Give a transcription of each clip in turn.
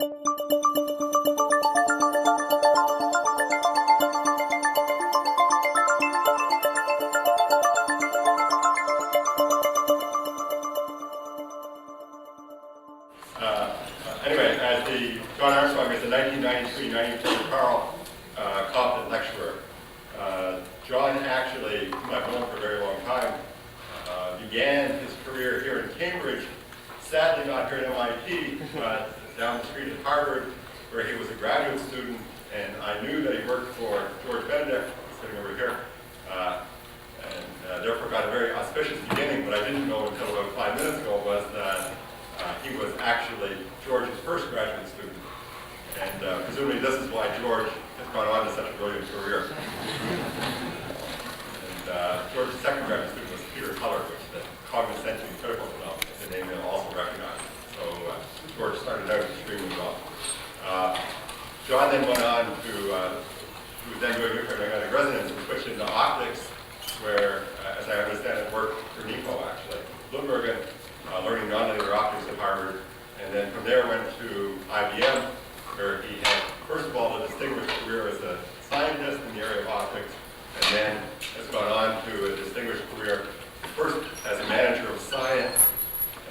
Anyway, John Armstrong is the 1993-94 Compton Lecturer. John actually, whom I've known for a very long time, began his career here in Cambridge, sadly not here at MIT, but down the street at Harvard, where he was a graduate student, and I knew that he worked for George Benedict, sitting over here, and therefore got a very auspicious beginning. What I didn't know until about 5 minutes ago was that he was actually George's first graduate student. And presumably this is why George has gone on to such a brilliant career. And George's second graduate student was Peter Culler, which the cognoscent and critical phenomenon is a name they'll also recognize. So George started out extremely well. John then went on to, he was then doing nuclear magnetic resonance and switched into optics, where, as I understand it, worked for NIPO actually, Bloomberg, learning nonlinear optics at Harvard, and then from there went to IBM, where he had, first of all, a distinguished career as a scientist in the area of optics, and then has gone on to a distinguished career, first as a manager of science,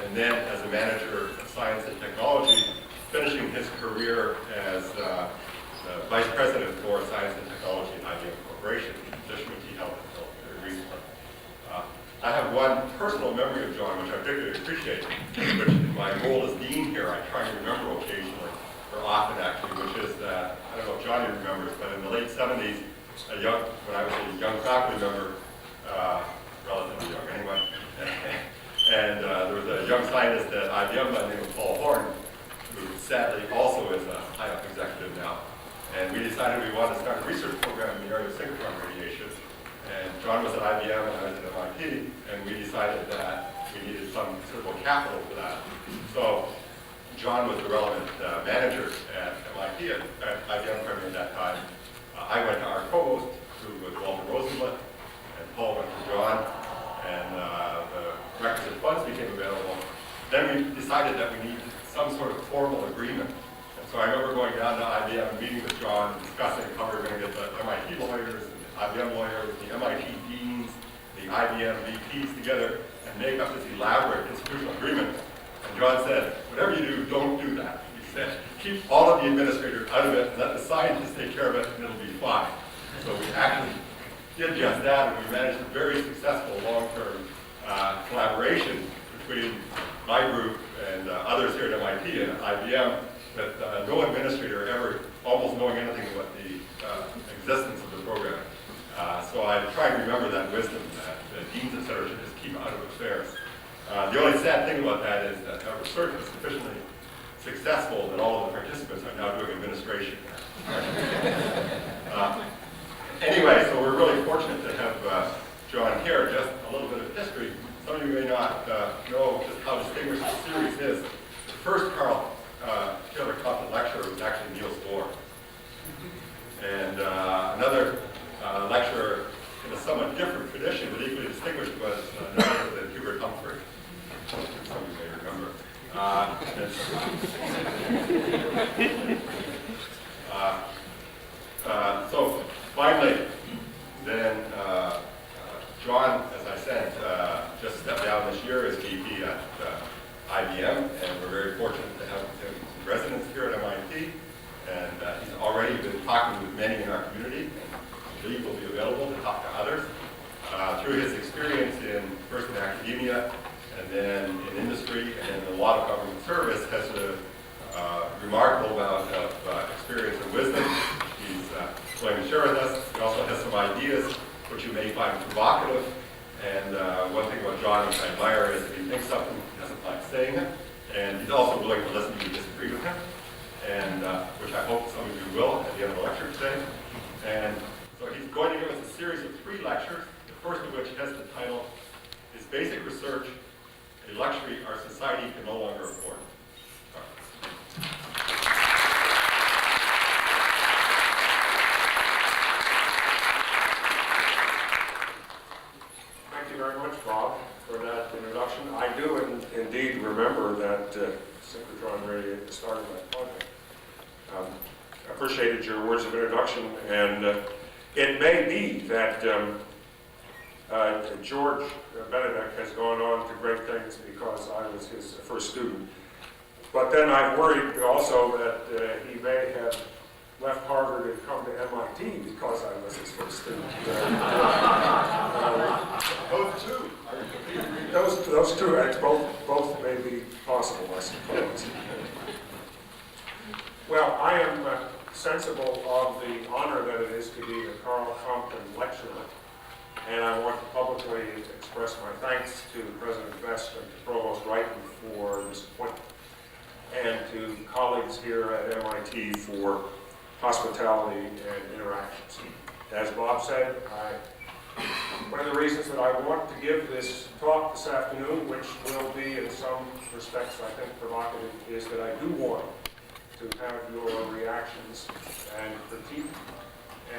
and then as a manager of science and technology, finishing his career as the vice president for science and technology at IBM Corporation, a position which he held until very recently. I have one personal memory of John, which I particularly appreciate, which in my role as dean here, I try to remember occasionally, or often actually, which is that, I don't know if Johnny remembers, but in the late 70s, when I was a young faculty member, relatively young anyway, and there was a young scientist at IBM by the name of Paul Horn, who sadly also is a high-up executive now. And we decided we wanted to start a research program in the area of synchrotron radiation. And John was at IBM and I was at MIT, and we decided that we needed some considerable capital for that. So John was the relevant manager at MIT, at IBM primarily at that time. I went to our co-host, who was Walter Rosenblatt, and Paul went to John, and the requisite funds became available. Then we decided that we needed some sort of formal agreement. And so I remember going down to IBM and meeting with John, discussing how we were going to get the MIT lawyers, IBM lawyers, the MIT deans, the IBM VPs together and make up this elaborate institutional agreement. And John said, whatever you do, don't do that. He said, keep all of the administrators out of it and let the scientists take care of it and it'll be fine. So we actually did just that, and we managed a very successful long-term collaboration between my group and others here at MIT and IBM, with no administrator ever almost knowing anything about the existence of the program. So I try to remember that wisdom that the deans, et cetera, should just keep out of affairs. The only sad thing about that is that our research was sufficiently successful that all of the participants are now doing administration. Anyway, so we're really fortunate to have John here. Just a little bit of history. Some of you may not know just how distinguished the series is. The first Taylor Compton Lecturer was actually Niels Bohr. And another lecturer in a somewhat different tradition, but equally distinguished, was none other than Hubert Humphrey. Some of you may remember. So finally, then John, as I said, just stepped down this year as VP at IBM, and we're very fortunate to have him in residence here at MIT. And he's already been talking with many in our community, and Lee will be available to talk to others. Through his experience first in academia, and then in industry, and then in a lot of government service, has a remarkable amount of experience and wisdom. He's going to share with us. He also has some ideas which you may find provocative. And one thing about John which I admire is if he thinks something, he doesn't like saying it. And he's also willing to listen to you disagree with him, and which I hope some of you will at the end of the lecture today. And so he's going to give us a series of 3 lectures, the first of which has the title, Is Basic Research a Luxury Our Society Can No Longer Afford? Thank you very much, Bob, for that introduction. I do indeed remember that synchrotron radiation, the start of that project. appreciated your words of introduction, and it may be that George Benedict has gone on to great things because I was his first student. But then I worried also that he may have left Harvard and come to MIT because I was his first student. Those two acts both may be possible, I suppose. Well, I am sensible of the honor that it is to be the Compton Lecturer, and I want to publicly express my thanks to President Best and to Provost Wrighton for this appointment, and to colleagues here at MIT for hospitality and interactions. As Bob said, one of the reasons that I want to give this talk this afternoon, which will be in some respects I think provocative, is that I do want to have your reactions and critique.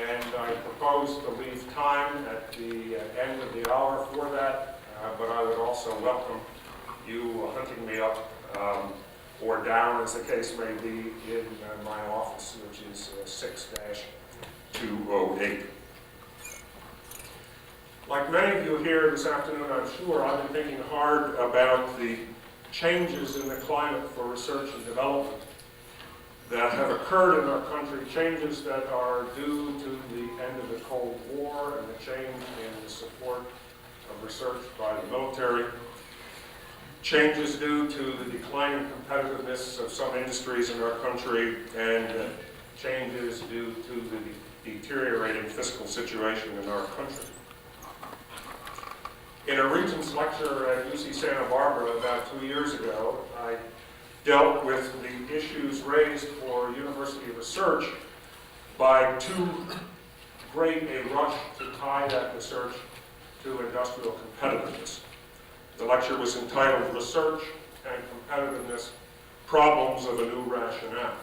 And I propose to leave time at the end of the hour for that, but I would also welcome you hunting me up or down, as the case may be, in my office, which is 6-208. Like many of you here this afternoon, I'm sure, I've been thinking hard about the changes in the climate for research and development that have occurred in our country, changes that are due to the end of the Cold War and the change in the support of research by the military, changes due to the declining competitiveness of some industries in our country, and changes due to the deteriorating fiscal situation in our country. In a Regents lecture at UC Santa Barbara about 2 years ago, I dealt with the issues raised for university research by too great a rush to tie that research to industrial competitiveness. The lecture was entitled Research and Competitiveness, Problems of a New Rationale.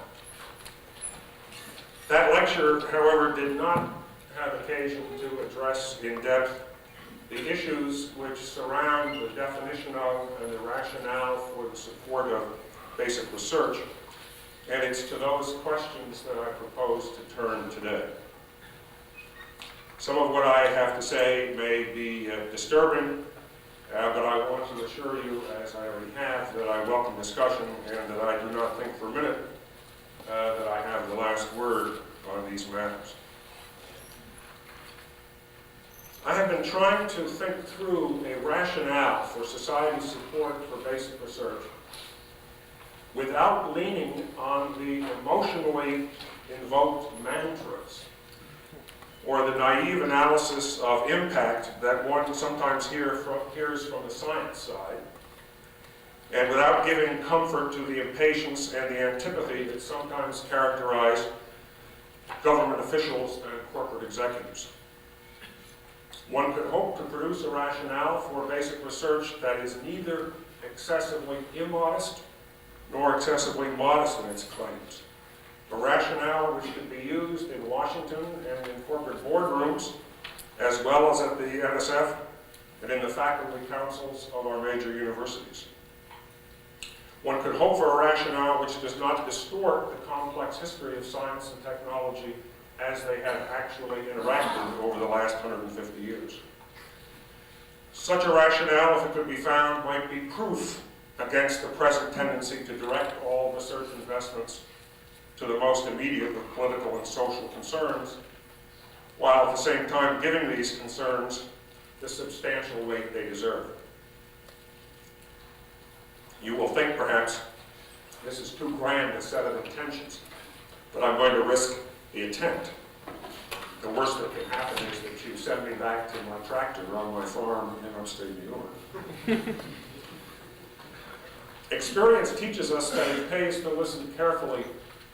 That lecture, however, did not have occasion to address in depth the issues which surround the definition of and the rationale for the support of basic research, and it's to those questions that I propose to turn today. Some of what I have to say may be disturbing, but I want to assure you, as I already have, that I welcome discussion and that I do not think for a minute that I have the last word on these matters. I have been trying to think through a rationale for society's support for basic research without leaning on the emotionally invoked mantras or the naive analysis of impact that one sometimes hears from the science side, and without giving comfort to the impatience and the antipathy that sometimes characterize government officials and corporate executives. One could hope to produce a rationale for basic research that is neither excessively immodest nor excessively modest in its claims. A rationale which could be used in Washington and in corporate boardrooms, as well as at the NSF and in the faculty councils of our major universities. One could hope for a rationale which does not distort the complex history of science and technology as they have actually interacted over the last 150 years. Such a rationale, if it could be found, might be proof against the present tendency to direct all research investments to the most immediate of political and social concerns, while at the same time giving these concerns the substantial weight they deserve. You will think, perhaps, this is too grand a set of intentions, but I'm going to risk the attempt. The worst that can happen is that you send me back to my tractor on my farm in upstate New York. Experience teaches us that it pays to listen carefully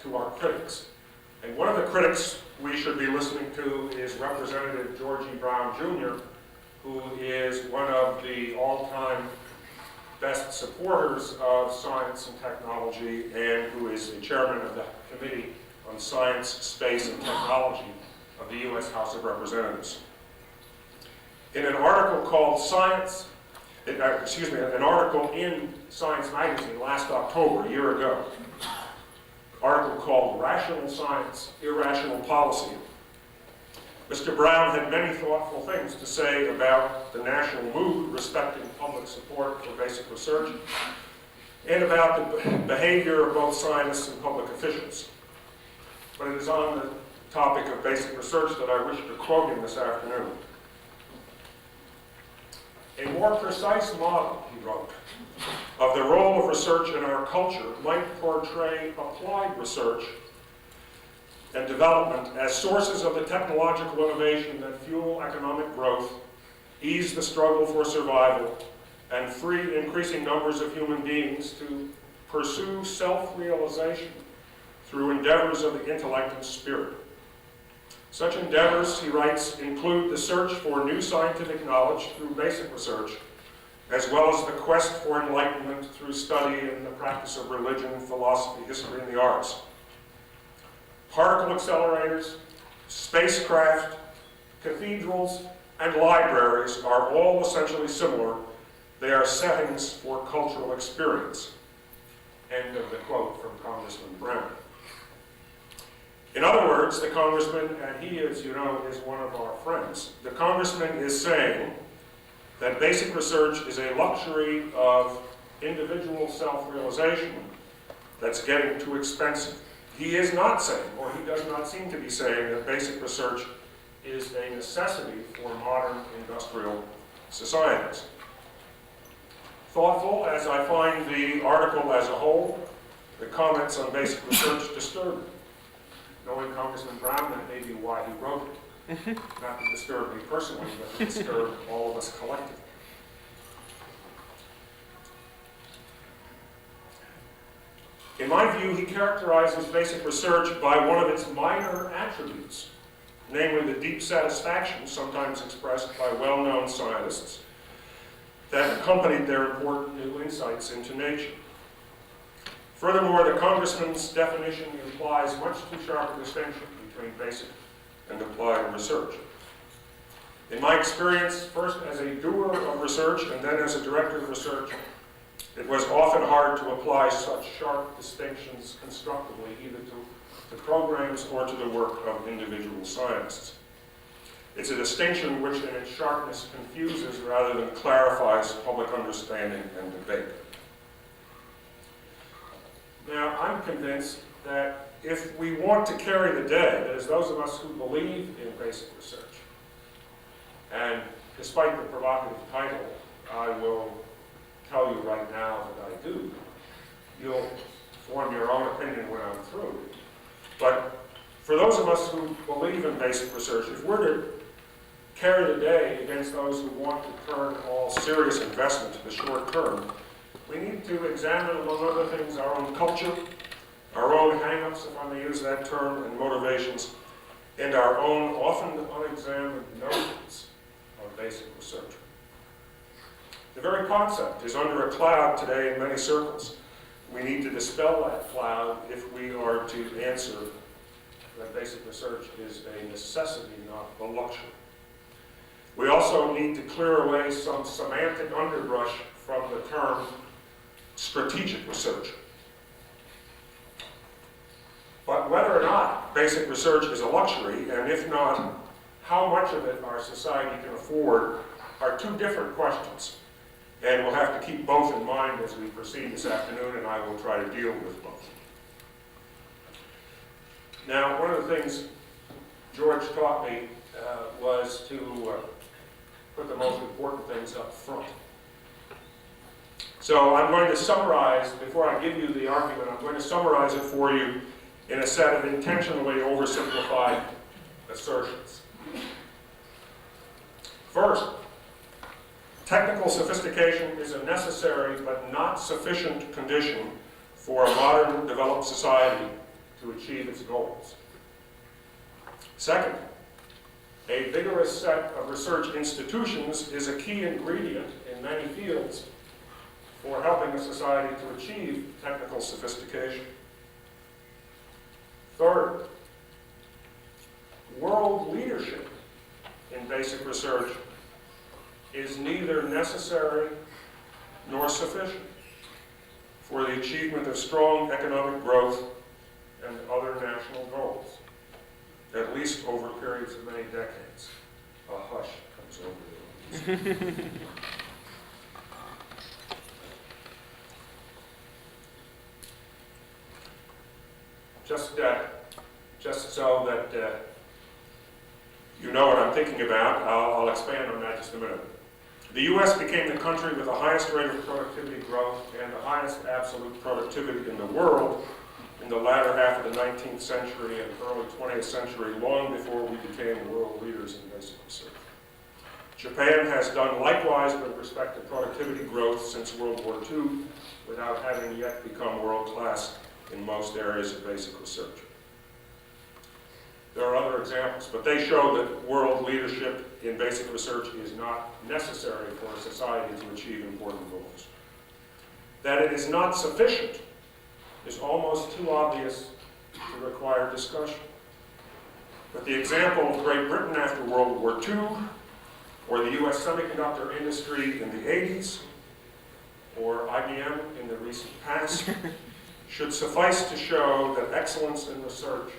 to our critics. And one of the critics we should be listening to is Representative George E. Brown Jr., who is one of the all-time best supporters of science and technology and who is the chairman of the Committee on Science, Space, and Technology of the U.S. House of Representatives. In an article called an article in Science Magazine last October, a year ago, article called Rational Science, Irrational Policy. Mr. Brown had many thoughtful things to say about the national mood respecting public support for basic research and about the behavior of both scientists and public officials. But it is on the topic of basic research that I wish to quote him this afternoon. A more precise model, he wrote, of the role of research in our culture might portray applied research and development as sources of the technological innovation that fuel economic growth, ease the struggle for survival, and free increasing numbers of human beings to pursue self-realization through endeavors of the intellect and spirit. Such endeavors, he writes, include the search for new scientific knowledge through basic research, as well as the quest for enlightenment through study and the practice of religion, philosophy, history, and the arts. Particle accelerators, spacecraft, cathedrals, and libraries are all essentially similar. They are settings for cultural experience. End of the quote from Congressman Brown. In other words, the congressman, and he, as you know, is one of our friends, the congressman is saying that basic research is a luxury of individual self-realization that's getting too expensive. He is not saying, or he does not seem to be saying, that basic research is a necessity for modern industrial societies. Thoughtful as I find the article as a whole, the comments on basic research disturb me. Knowing Congressman Brown, that may be why he wrote it. Not to disturb me personally, but to disturb all of us collectively. In my view, he characterizes basic research by one of its minor attributes, namely the deep satisfaction, sometimes expressed by well-known scientists, that accompanied their important new insights into nature. Furthermore, the congressman's definition implies much too sharp a distinction between basic and applied research. In my experience, first as a doer of research and then as a director of research, it was often hard to apply such sharp distinctions constructively either to programs or to the work of individual scientists. It's a distinction which in its sharpness confuses rather than clarifies public understanding and debate. Now, I'm convinced that if we want to carry the day, that is those of us who believe in basic research, and despite the provocative title, I will tell you right now that I do. You'll form your own opinion when I'm through. But for those of us who believe in basic research, if we're to carry the day against those who want to turn all serious investment to the short term, we need to examine, among other things, our own culture, our own hang-ups, if I may use that term, and motivations, and our own often unexamined notions of basic research. The very concept is under a cloud today in many circles. We need to dispel that cloud if we are to answer that basic research is a necessity, not a luxury. We also need to clear away some semantic underbrush from the term strategic research. But whether or not basic research is a luxury, and if not, how much of it our society can afford, are two different questions. And we'll have to keep both in mind as we proceed this afternoon, and I will try to deal with both. Now, one of the things George taught me was to put the most important things up front. So I'm going to summarize, before I give you the argument, I'm going to summarize it for you in a set of intentionally oversimplified assertions. First, technical sophistication is a necessary but not sufficient condition for a modern developed society to achieve its goals. Second, a vigorous set of research institutions is a key ingredient in many fields for helping a society to achieve technical sophistication. Third, world leadership in basic research is neither necessary nor sufficient for the achievement of strong economic growth and other national goals, at least over periods of many decades. A hush comes over the audience. Just so that you know what I'm thinking about, I'll expand on that just a minute. The U.S. became the country with the highest rate of productivity growth and the highest absolute productivity in the world in the latter half of the 19th century and early 20th century, long before we became world leaders in basic research. Japan has done likewise with respect to productivity growth since World War II, without having yet become world-class in most areas of basic research. There are other examples, but they show that world leadership in basic research is not necessary for a society to achieve important goals. That it is not sufficient is almost too obvious to require discussion. But the example of Great Britain after World War II, or the US semiconductor industry in the 80s, or IBM in the recent past, should suffice to show that excellence in research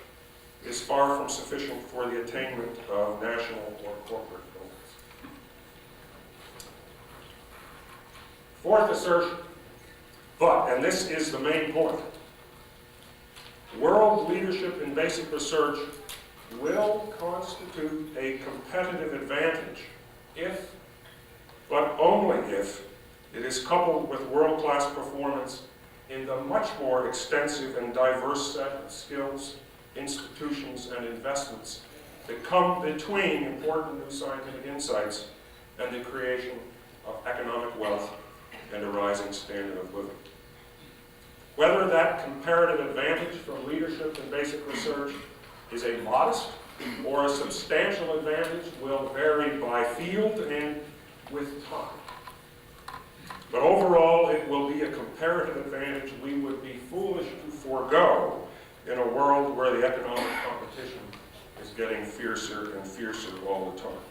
is far from sufficient for the attainment of national or corporate goals. Fourth assertion, but, and this is the main point, world leadership in basic research will constitute a competitive advantage if, but only if, it is coupled with world-class performance in the much more extensive and diverse set of skills, institutions, and investments that come between important new scientific insights and the creation of economic wealth and a rising standard of living. Whether that comparative advantage from leadership in basic research is a modest or a substantial advantage will vary by field and with time. But overall, it will be a comparative advantage we would be foolish to forego in a world where the economic competition is getting fiercer and fiercer all the time.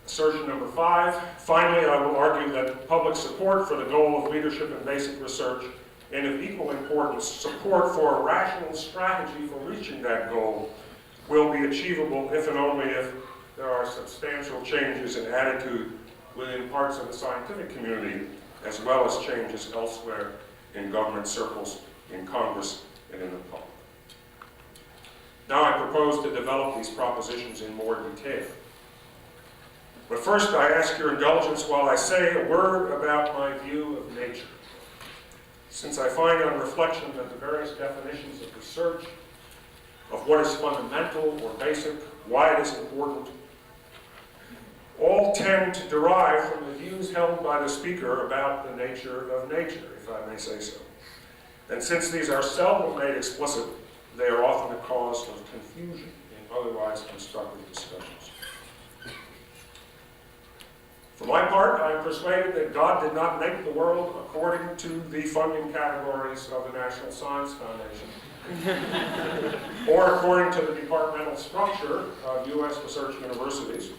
Assertion number 5, finally, I will argue that public support for the goal of leadership in basic research, and of equal importance, support for a rational strategy for reaching that goal, will be achievable if and only if there are substantial changes in attitude within parts of the scientific community, as well as changes elsewhere in government circles, in Congress, and in the public. Now I propose to develop these propositions in more detail. But first, I ask your indulgence while I say a word about my view of nature, since I find on reflection that the various definitions of research, of what is fundamental or basic, why it is important, all tend to derive from the views held by the speaker about the nature of nature, if I may say so. And since these are seldom made explicit, they are often a cause of confusion in otherwise constructive discussions. For my part, I am persuaded that God did not make the world according to the funding categories of the National Science Foundation, or according to the departmental structure of U.S. research universities,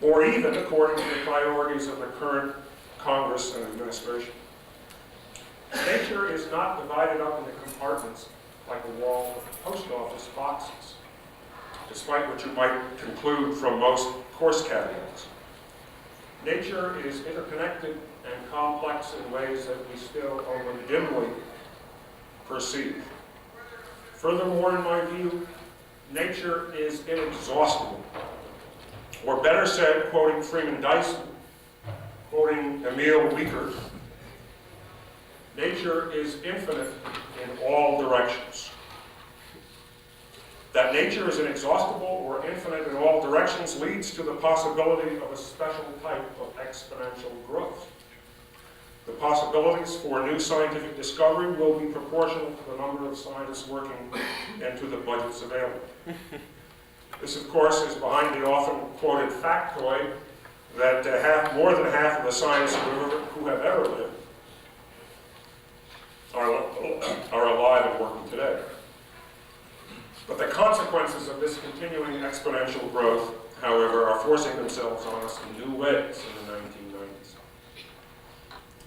or even according to the priorities of the current Congress and administration. Nature is not divided up into compartments like a wall of post office boxes, despite what you might conclude from most course catalogs. Nature is interconnected and complex in ways that we still only dimly perceive. Furthermore, in my view, nature is inexhaustible. Or better said, quoting Freeman Dyson, quoting Emil Wiechert, nature is infinite in all directions. That nature is inexhaustible or infinite in all directions leads to the possibility of a special type of exponential growth. The possibilities for new scientific discovery will be proportional to the number of scientists working and to the budgets available. This, of course, is behind the often quoted factoid that more than half of the scientists who have ever lived are alive and working today. But the consequences of this continuing exponential growth, however, are forcing themselves on us in new ways in the 1990s.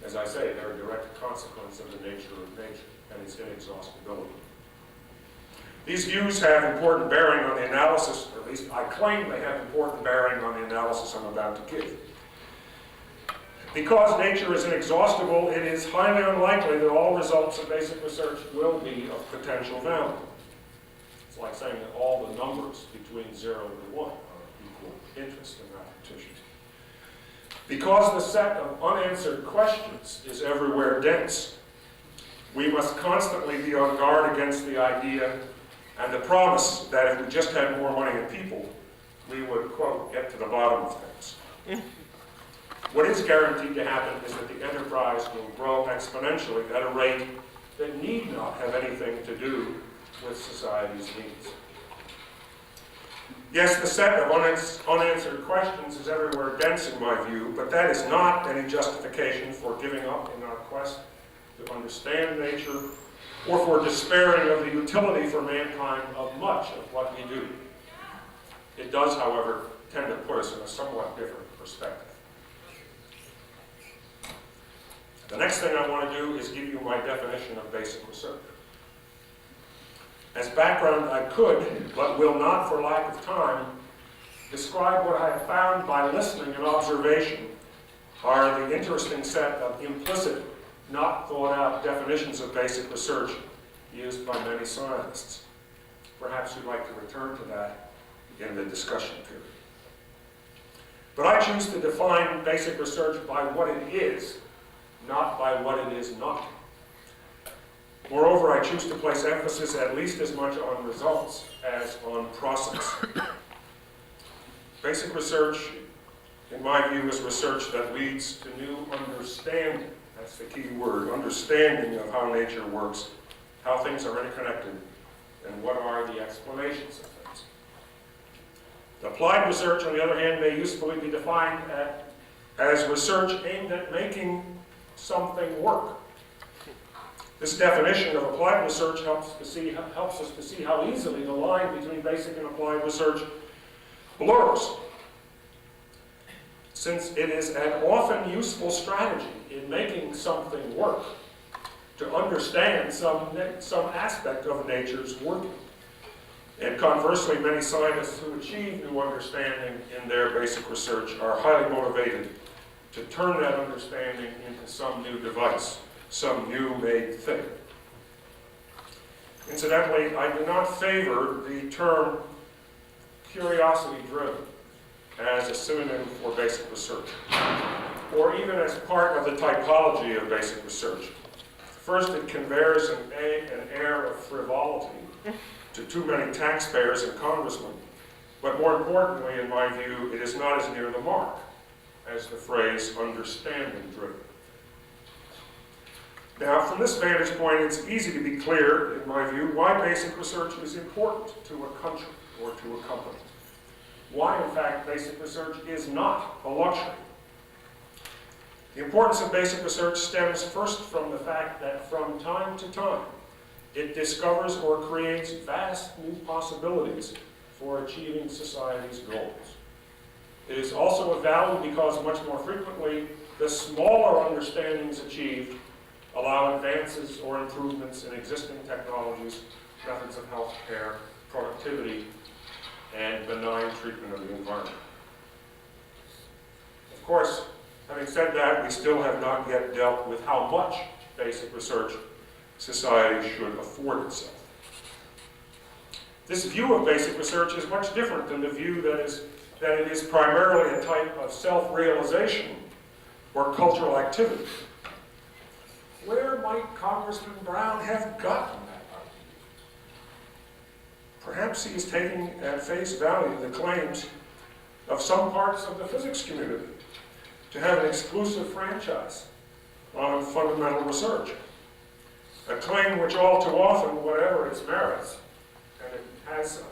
As I say, they're a direct consequence of the nature of nature. and its inexhaustibility. These views have important bearing on the analysis, or at least I claim they have important bearing on the analysis I'm about to give. Because nature is inexhaustible, it is highly unlikely that all results of basic research will be of potential value. It's like saying that all the numbers between 0 and 1 are of equal interest in mathematicians. Because the set of unanswered questions is everywhere dense, we must constantly be on guard against the idea and the promise that if we just had more money and people, we would, quote, get to the bottom of things. What is guaranteed to happen is that the enterprise will grow exponentially at a rate that need not have anything to do with society's needs. Yes, the set of unanswered questions is everywhere dense in my view, but that is not any justification for giving up in our quest to understand nature or for despairing of the utility for mankind of much of what we do. It does, however, tend to put us in a somewhat different perspective. The next thing I want to do is give you my definition of basic research. As background, I could, but will not for lack of time, describe what I have found by listening and observation are the interesting set of implicit, not thought out definitions of basic research used by many scientists. Perhaps you'd like to return to that in the discussion period. But I choose to define basic research by what it is, not by what it is not. Moreover, I choose to place emphasis at least as much on results as on process. Basic research, in my view, is research that leads to new understanding. That's the key word, understanding of how nature works, how things are interconnected, and what are the explanations of things. Applied research, on the other hand, may usefully be defined as research aimed at making something work. This definition of applied research helps us to see how easily the line between basic and applied research blurs, since it is an often useful strategy in making something work to understand some aspect of nature's working. And conversely, many scientists who achieve new understanding in their basic research are highly motivated to turn that understanding into some new device, some new made thing. Incidentally, I do not favor the term curiosity-driven as a synonym for basic research, or even as part of the typology of basic research. First, it conveys an air of frivolity to too many taxpayers and congressmen, but more importantly, in my view, it is not as near the mark as the phrase understanding-driven. Now, from this vantage point, it's easy to be clear, in my view, why basic research is important to a country or to a company. Why, in fact, basic research is not a luxury. The importance of basic research stems first from the fact that from time to time, it discovers or creates vast new possibilities for achieving society's goals. It is also of value because much more frequently, the smaller understandings achieved allow advances or improvements in existing technologies, methods of health care, productivity, and benign treatment of the environment. Of course, having said that, we still have not yet dealt with how much basic research society should afford itself. This view of basic research is much different than the view that it is primarily a type of self-realization or cultural activity. Where might Congressman Brown have gotten that idea? Perhaps he is taking at face value the claims of some parts of the physics community to have an exclusive franchise on fundamental research. A claim which all too often, whatever its merits, and it has some,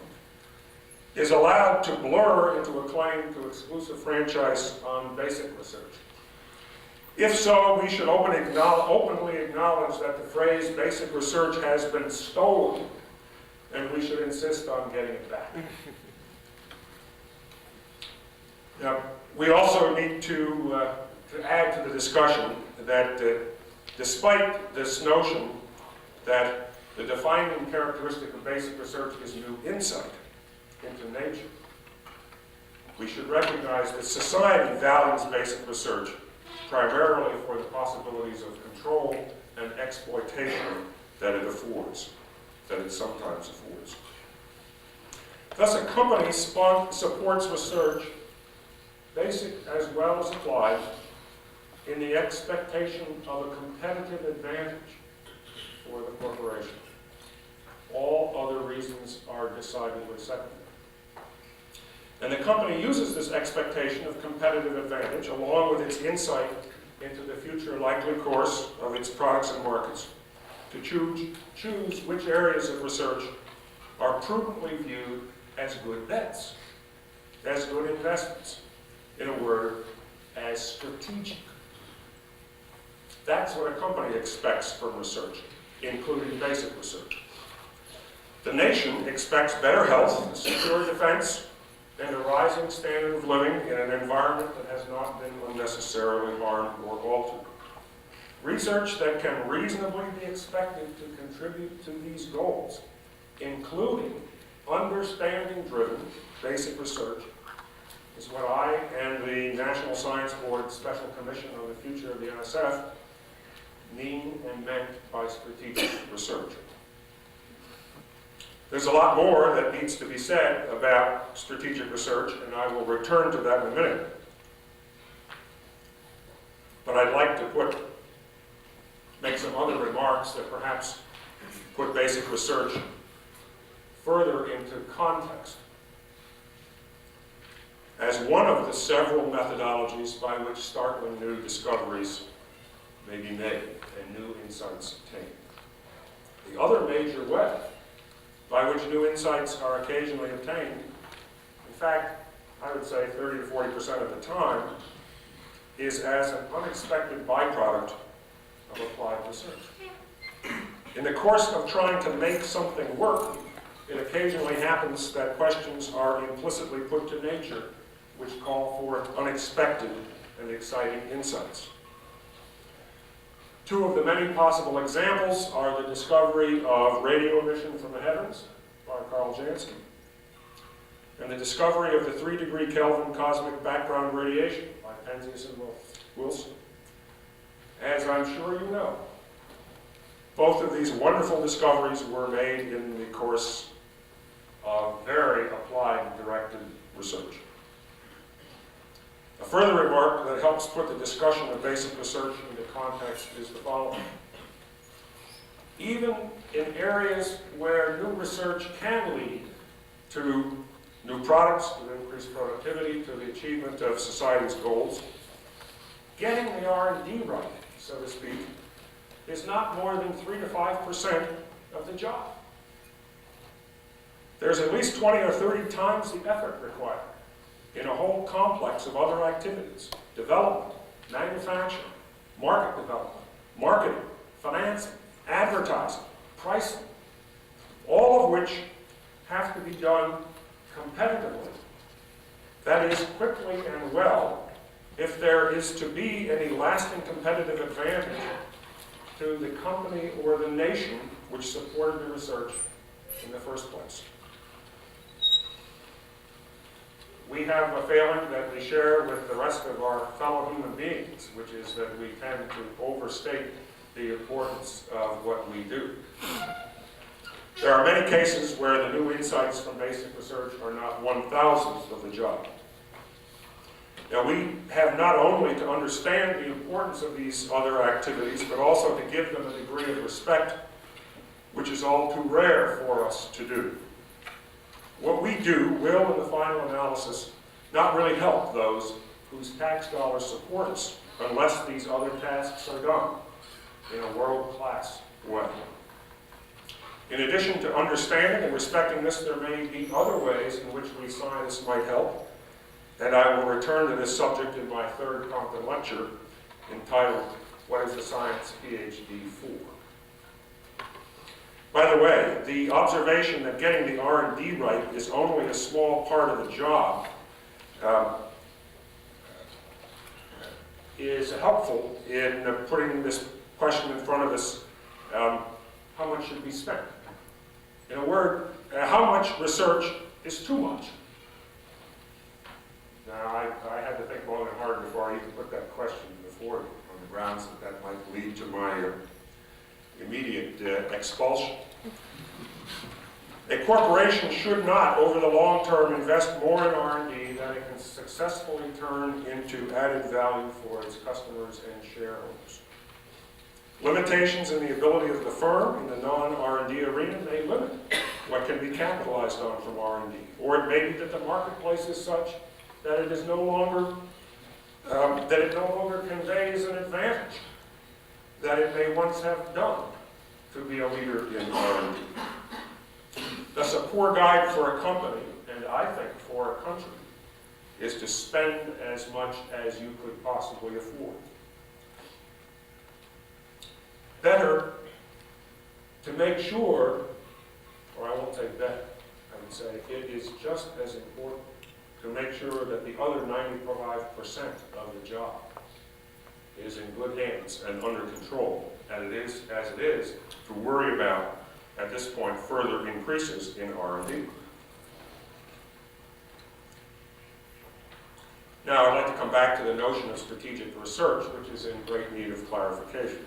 is allowed to blur into a claim to exclusive franchise on basic research. If so, we should openly acknowledge that the phrase basic research has been stolen, and we should insist on getting it back. Now, we also need to add to the discussion that despite this notion that the defining characteristic of basic research is new insight into nature. We should recognize that society values basic research primarily for the possibilities of control and exploitation that it affords, that it sometimes affords. Thus, a company supports research, basic as well as applied, in the expectation of a competitive advantage for the corporation. All other reasons are decidedly secondary. And the company uses this expectation of competitive advantage, along with its insight into the future likely course of its products and markets, to choose which areas of research are prudently viewed as good bets, as good investments, in a word, as strategic. That's what a company expects from research, including basic research. The nation expects better health, secure defense, and a rising standard of living in an environment that has not been unnecessarily harmed or altered. Research that can reasonably be expected to contribute to these goals, including understanding-driven basic research, is what I and the National Science Board Special Commission on the Future of the NSF mean and meant by strategic research. There's a lot more that needs to be said about strategic research, and I will return to that in a minute. But I'd like to make some other remarks that perhaps put basic research further into context as one of the several methodologies by which startling new discoveries may be made and new insights obtained. The other major way by which new insights are occasionally obtained, in fact, I would say 30 to 40% of the time, is as an unexpected byproduct of applied research. In the course of trying to make something work, it occasionally happens that questions are implicitly put to nature which call for unexpected and exciting insights. Two of the many possible examples are the discovery of radio emission from the heavens by Carl Jansen and the discovery of the 3-degree Kelvin cosmic background radiation by Penzias and Wilson. As I'm sure you know, both of these wonderful discoveries were made in the course of very applied directed research. A further remark that helps put the discussion of basic research into context is the following. Even in areas where new research can lead to new products, to increased productivity, to the achievement of society's goals, getting the R&D right, so to speak, is not more than 3 to 5% of the job. There's at least 20 or 30 times the effort required in a whole complex of other activities: development, manufacturing, market development, marketing, financing, advertising, pricing, all of which have to be done competitively. That is, quickly and well, if there is to be any lasting competitive advantage to the company or the nation which supported the research in the first place. We have a failing that we share with the rest of our fellow human beings, which is that we tend to overstate the importance of what we do. There are many cases where the new insights from basic research are not 1/1000th of the job. Now, we have not only to understand the importance of these other activities, but also to give them a degree of respect, which is all too rare for us to do. What we do will, in the final analysis, not really help those whose tax dollars support us, unless these other tasks are done in a world-class way. In addition to understanding and respecting this, there may be other ways in which we scientists might help, and I will return to this subject in my third Compton lecture, entitled, What is a Science PhD For? By the way, the observation that getting the R&D right is only a small part of the job is helpful in putting this question in front of us how much should be spent? In a word, how much research is too much? Now, I had to think long and hard before I even put that question before you, on the grounds that that might lead to my immediate expulsion. A corporation should not, over the long term, invest more in R&D than it can successfully turn into added value for its customers and shareholders. Limitations in the ability of the firm in the non-R&D arena may limit what can be capitalized on from R&D. Or it may be that the marketplace is such that it is no longer, conveys an advantage that it may once have done to be a leader in R&D. Thus, a poor guide for a company, and I think for a country, is to spend as much as you could possibly afford. Better to make sure, or I won't say better, I would say it is just as important to make sure that the other 95% of the job is in good hands and under control, and it is, as it is, to worry about, at this point, further increases in R&D. Now, I'd like to come back to the notion of strategic research, which is in great need of clarification.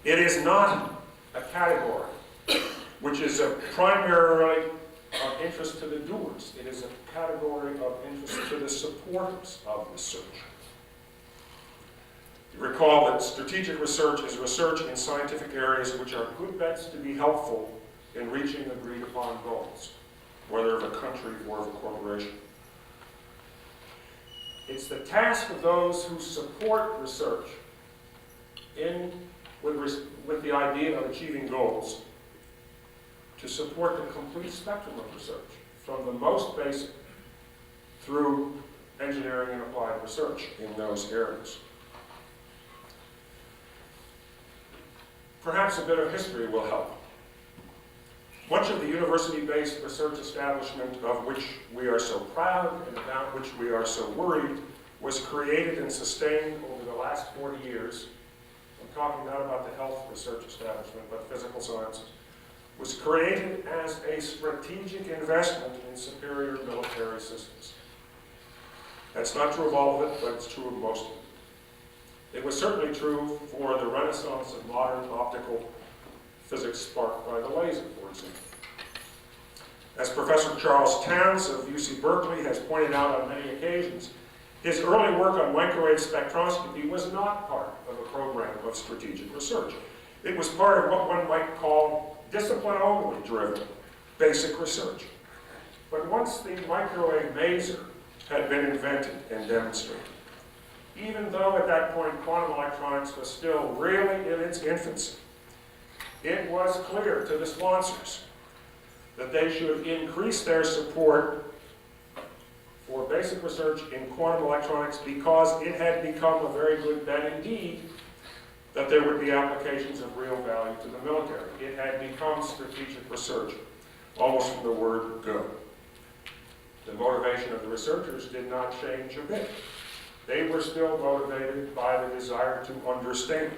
It is not a category which is primarily of interest to the doers. It is a category of interest to the supporters of research. You recall that strategic research is research in scientific areas which are good bets to be helpful in reaching agreed upon goals, whether of a country or of a corporation. It's the task of those who support research with the idea of achieving goals to support the complete spectrum of research, from the most basic through engineering and applied research in those areas. Perhaps a bit of history will help. Much of the university-based research establishment of which we are so proud and about which we are so worried was created and sustained over the last 40 years. I'm talking not about the health research establishment, but physical sciences. Was created as a strategic investment in superior military systems. That's not true of all of it, but it's true of most of it. It was certainly true for the renaissance of modern optical physics sparked by the laser, for example. As Professor Charles Towns of UC Berkeley has pointed out on many occasions, his early work on microwave spectroscopy was not part of a program of strategic research. It was part of what one might call discipline-only driven basic research. But once the microwave maser had been invented and demonstrated, even though at that point quantum electronics was still really in its infancy, it was clear to the sponsors that they should increase their support for basic research in quantum electronics because it had become a very good bet indeed that there would be applications of real value to the military. It had become strategic research, almost from the word go. The motivation of the researchers did not change a bit. They were still motivated by the desire to understand.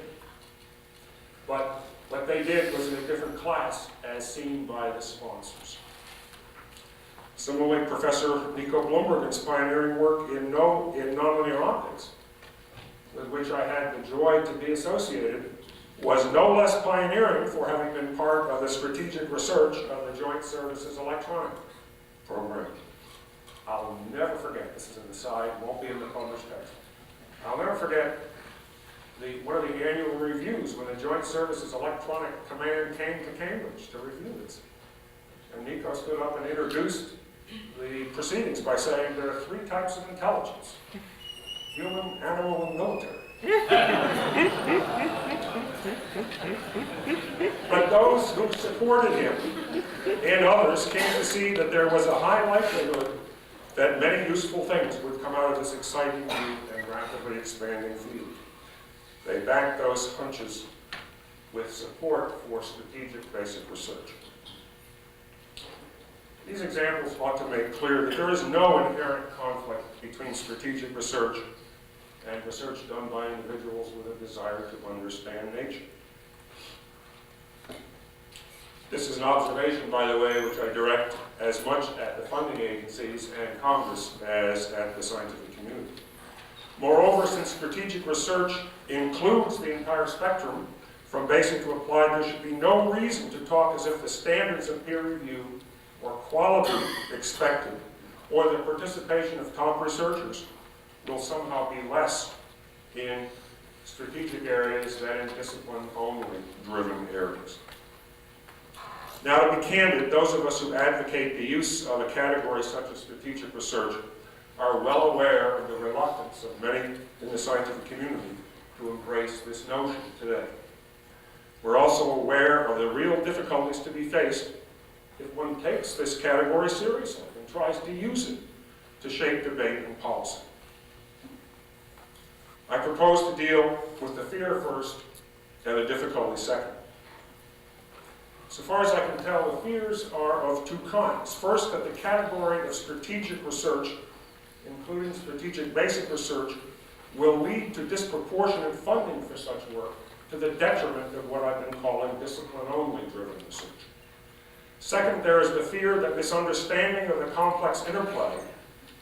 But what they did was in a different class, as seen by the sponsors. Similarly, Professor Nico Blumbergen's pioneering work in nonlinear optics, with which I had the joy to be associated, was no less pioneering for having been part of the strategic research of the Joint Services Electronic Program. I'll never forget, this is an aside, won't be in the published text. I'll never forget one of the annual reviews when the Joint Services Electronic Command came to Cambridge to review this. And Nico stood up and introduced the proceedings by saying there are 3 types of intelligence: human, animal, and military. But those who supported him and others came to see that there was a high likelihood that many useful things would come out of this exciting new and rapidly expanding field. They backed those hunches with support for strategic basic research. These examples ought to make clear that there is no inherent conflict between strategic research and research done by individuals with a desire to understand nature. This is an observation, by the way, which I direct as much at the funding agencies and Congress as at the scientific community. Moreover, since strategic research includes the entire spectrum, from basic to applied, there should be no reason to talk as if the standards of peer review or quality expected, or the participation of top researchers will somehow be less in strategic areas than in discipline-only driven areas. Now, to be candid, those of us who advocate the use of a category such as strategic research are well aware of the reluctance of many in the scientific community to embrace this notion today. We're also aware of the real difficulties to be faced if one takes this category seriously and tries to use it to shape debate and policy. I propose to deal with the fear first and the difficulty second. So far as I can tell, the fears are of two kinds. First, that the category of strategic research, including strategic basic research, will lead to disproportionate funding for such work to the detriment of what I've been calling discipline-only driven research. Second, there is the fear that this understanding of the complex interplay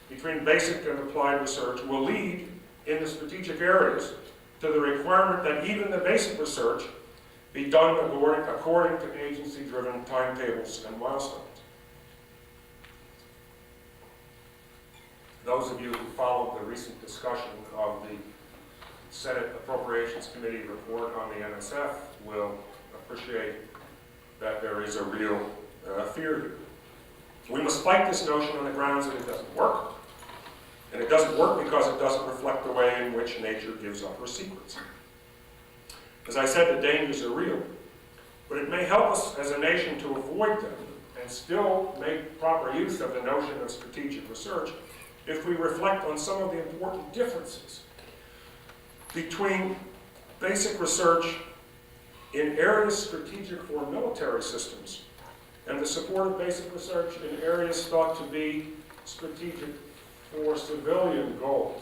between basic and applied research will lead, in the strategic areas, to the requirement that even the basic research be done according to agency-driven timetables and milestones. Those of you who followed the recent discussion of the Senate Appropriations Committee report on the NSF will appreciate that there is a real fear here. We must fight this notion on the grounds that it doesn't work. And it doesn't work because it doesn't reflect the way in which nature gives up her secrets. As I said, the dangers are real, but it may help us as a nation to avoid them and still make proper use of the notion of strategic research if we reflect on some of the important differences between basic research in areas strategic for military systems and the support of basic research in areas thought to be strategic for civilian goals,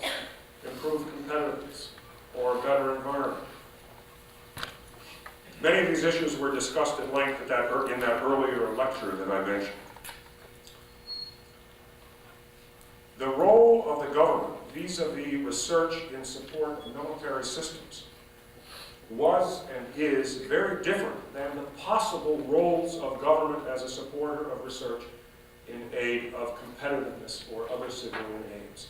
improved competitiveness, or a better environment. Many of these issues were discussed at length in that earlier lecture that I mentioned. The role of the government vis-a-vis research in support of military systems was and is very different than the possible roles of government as a supporter of research in aid of competitiveness or other civilian aims.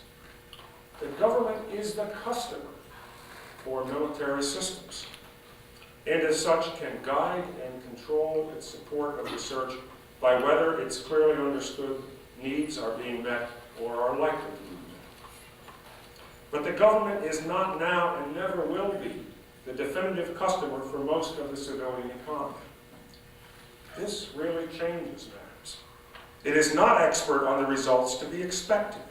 The government is the customer for military systems, and as such can guide and control its support of research by whether its clearly understood needs are being met or are likely to be met. But the government is not now and never will be the definitive customer for most of the civilian economy. This really changes matters. It is not expert on the results to be expected.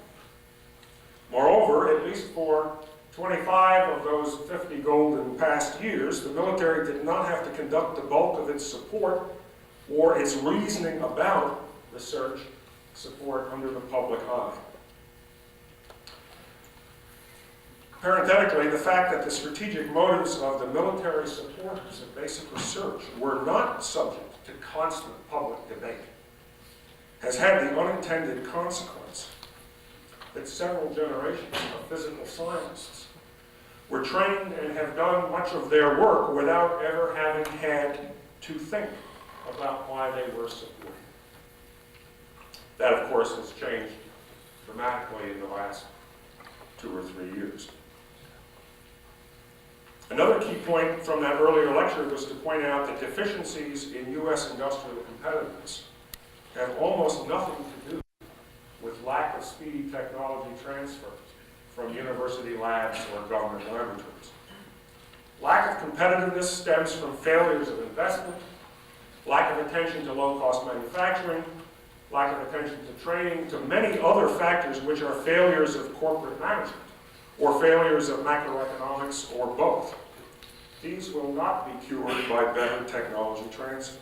Moreover, at least for 25 of those 50 golden past years, the military did not have to conduct the bulk of its support or its reasoning about research support under the public eye. Parenthetically, the fact that the strategic motives of the military supporters of basic research were not subject to constant public debate has had the unintended consequence that several generations of physical scientists were trained and have done much of their work without ever having had to think about why they were supported. That, of course, has changed dramatically in the last 2 or 3 years. Another key point from that earlier lecture was to point out that deficiencies in U.S. industrial competitiveness have almost nothing to do with lack of speedy technology transfer from university labs or government laboratories. Lack of competitiveness stems from failures of investment, lack of attention to low-cost manufacturing, lack of attention to training, to many other factors which are failures of corporate management or failures of macroeconomics or both. These will not be cured by better technology transfer.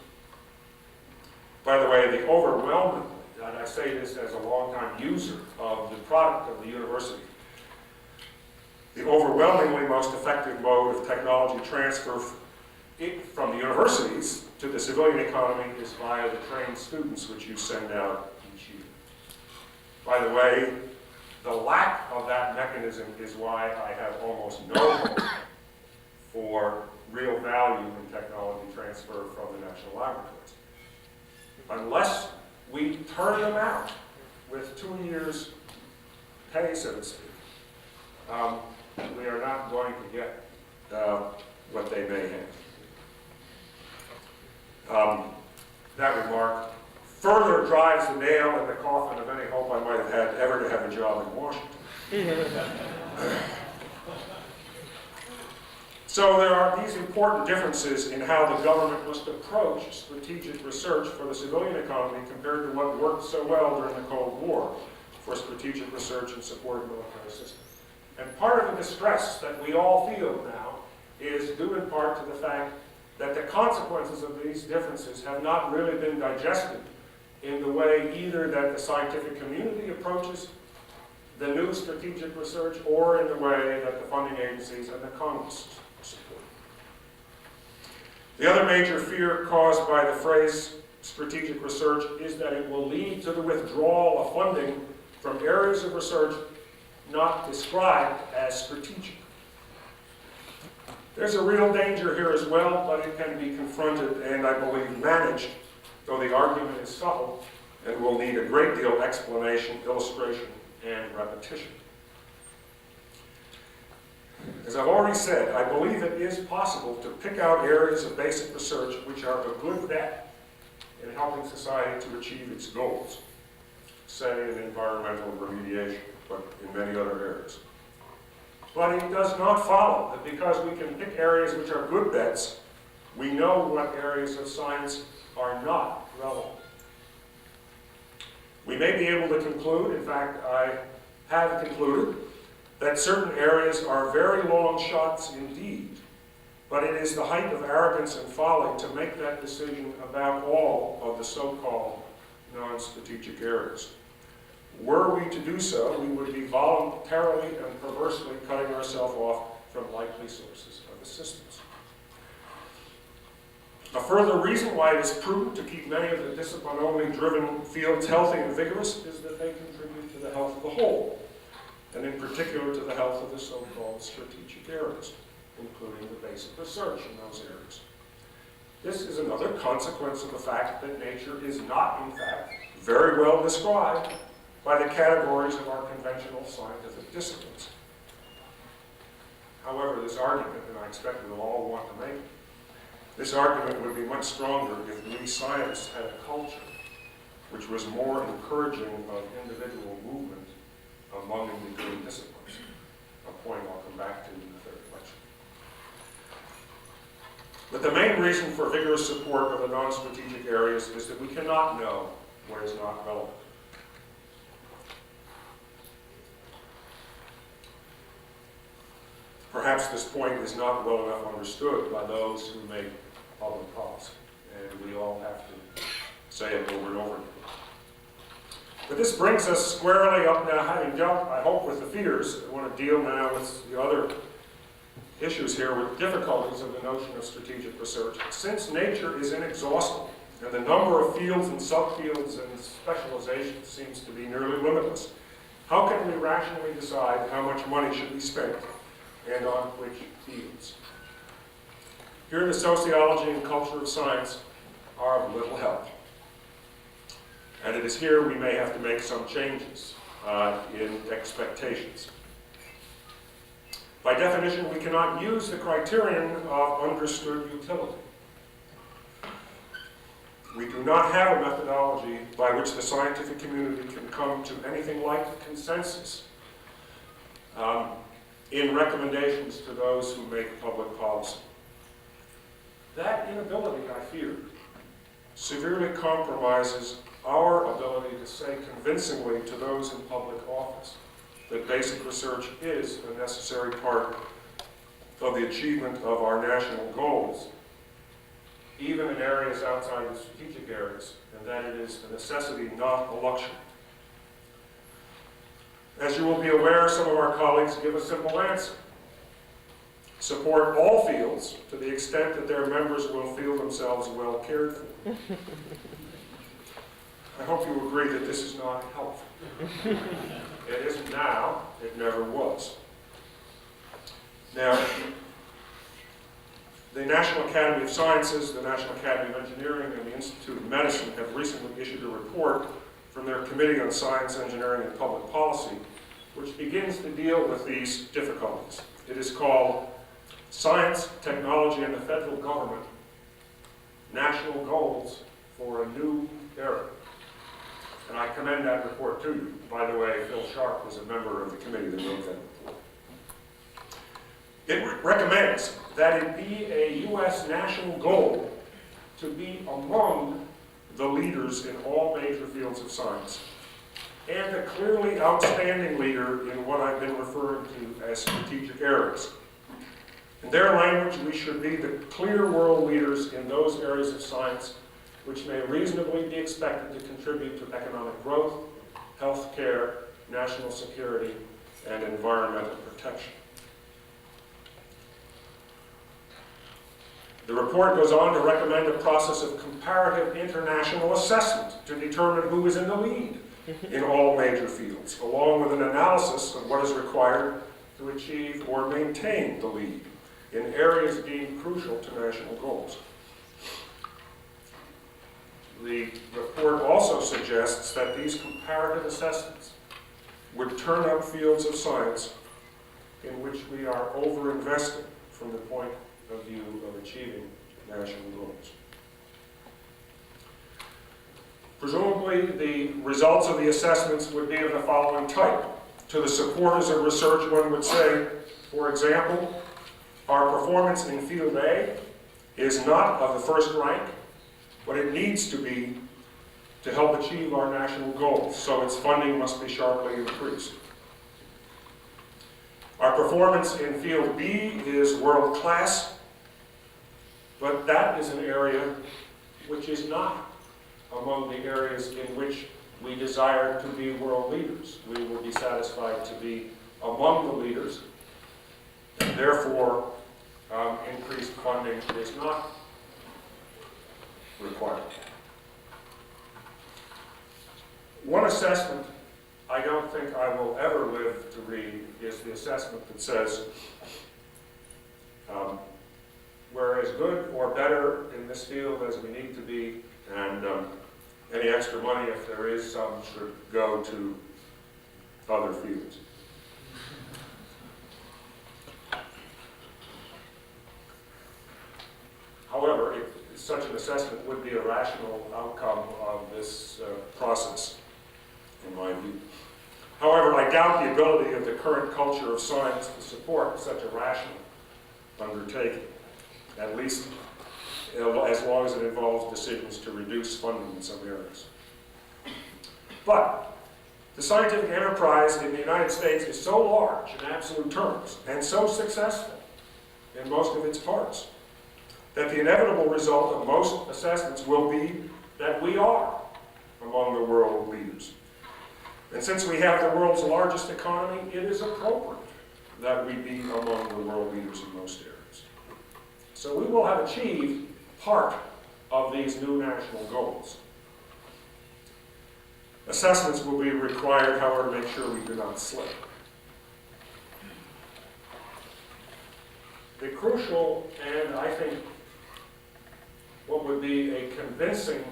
By the way, the overwhelmingly, and I say this as a long-time user of the product of the university, the overwhelmingly most effective mode of technology transfer from the universities to the civilian economy is via the trained students which you send out each year. By the way, the lack of that mechanism is why I have almost no hope for real value in technology transfer from the national laboratories. Unless we turn them out with 2 years pay, so to speak, we are not going to get what they may have. That remark further drives the nail in the coffin of any hope I might have had ever to have a job in Washington. So there are these important differences in how the government must approach strategic research for the civilian economy compared to what worked so well during the Cold War for strategic research in support of military systems. And part of the distress that we all feel now is due in part to the fact that the consequences of these differences have not really been digested in the way either that the scientific community approaches the new strategic research or in the way that the funding agencies and the Congress support. The other major fear caused by the phrase strategic research is that it will lead to the withdrawal of funding from areas of research not described as strategic. There's a real danger here as well, but it can be confronted and I believe managed, though the argument is subtle and will need a great deal of explanation, illustration, and repetition. As I've already said, I believe it is possible to pick out areas of basic research which are a good bet in helping society to achieve its goals, say in environmental remediation, but in many other areas. But it does not follow that because we can pick areas which are good bets, we know what areas of science are not relevant. We may be able to conclude, in fact, I have concluded, that certain areas are very long shots indeed, but it is the height of arrogance and folly to make that decision about all of the so-called non-strategic areas. Were we to do so, we would be voluntarily and perversely cutting ourselves off from likely sources of assistance. A further reason why it is prudent to keep many of the discipline-only driven fields healthy and vigorous is that they contribute to the health of the whole, and in particular to the health of the so-called strategic areas, including the basic research in those areas. This is another consequence of the fact that nature is not, in fact, very well described by the categories of our conventional scientific disciplines. However, this argument, and I expect we'll all want to make it, this argument would be much stronger if we science had a culture which was more encouraging of individual movement among individual disciplines, a point I'll come back to in the third lecture. But the main reason for vigorous support of the non-strategic areas is that we cannot know what is not relevant. Perhaps this point is not well enough understood by those who make public policy, and we all have to say it over and over again. But this brings us squarely up now, having dealt, I hope, with the fears. I want to deal now with the other issues here, with difficulties of the notion of strategic research. Since nature is inexhaustible, and the number of fields and subfields and specializations seems to be nearly limitless, how can we rationally decide how much money should be spent and on which fields? Here, the sociology and culture of science are of little help. And it is here we may have to make some changes in expectations. By definition, we cannot use the criterion of understood utility. We do not have a methodology by which the scientific community can come to anything like a consensus in recommendations to those who make public policy. That inability, I fear, severely compromises our ability to say convincingly to those in public office that basic research is a necessary part of the achievement of our national goals, even in areas outside the strategic areas, and that it is a necessity, not a luxury. As you will be aware, some of our colleagues give a simple answer. support all fields to the extent that their members will feel themselves well cared for. I hope you agree that this is not helpful. It isn't now, it never was. Now, the National Academy of Sciences, the National Academy of Engineering, and the Institute of Medicine have recently issued a report from their Committee on Science, Engineering, and Public Policy, which begins to deal with these difficulties. It is called Science, Technology, and the Federal Government, National Goals for a New Era. And I commend that report to you. By the way, Phil Sharp was a member of the committee that wrote that report. It recommends that it be a U.S. national goal to be among the leaders in all major fields of science, and a clearly outstanding leader in what I've been referring to as strategic areas. In their language, we should be the clear world leaders in those areas of science which may reasonably be expected to contribute to economic growth, health care, national security, and environmental protection. The report goes on to recommend a process of comparative international assessment to determine who is in the lead in all major fields, along with an analysis of what is required to achieve or maintain the lead in areas deemed crucial to national goals. The report also suggests that these comparative assessments would turn up fields of science in which we are over-investing from the point of view of achieving national goals. Presumably, the results of the assessments would be of the following type. To the supporters of research, one would say, for example, our performance in field A is not of the first rank, but it needs to be to help achieve our national goals, so its funding must be sharply increased. Our performance in field B is world-class, but that is an area which is not among the areas in which we desire to be world leaders. We will be satisfied to be among the leaders, and therefore increased funding is not required. One assessment I don't think I will ever live to read is the assessment that says we're as good or better in this field as we need to be, and any extra money, if there is some, should go to other fields. However, such an assessment would be a rational outcome of this process, in my view. However, I doubt the ability of the current culture of science to support such a rational undertaking, at least as long as it involves decisions to reduce funding in some areas. But the scientific enterprise in the United States is so large in absolute terms and so successful in most of its parts that the inevitable result of most assessments will be that we are among the world leaders. And since we have the world's largest economy, it is appropriate that we be among the world leaders in most areas. So we will have achieved part of these new national goals. Assessments will be required, however, to make sure we do not slip. The crucial, and I think what would be a convincing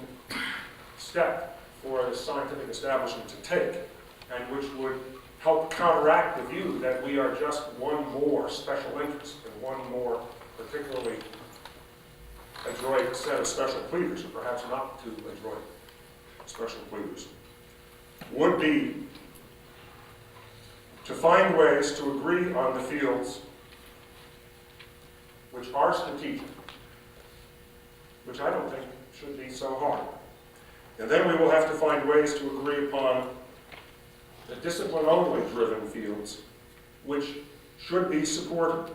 step for the scientific establishment to take, and which would help counteract the view that we are just one more special interest and one more particularly adroit set of special pleaders, or perhaps not too adroit special pleaders, would be to find ways to agree on the fields which are strategic, which I don't think should be so hard. And then we will have to find ways to agree upon the discipline-only driven fields, which should be supported,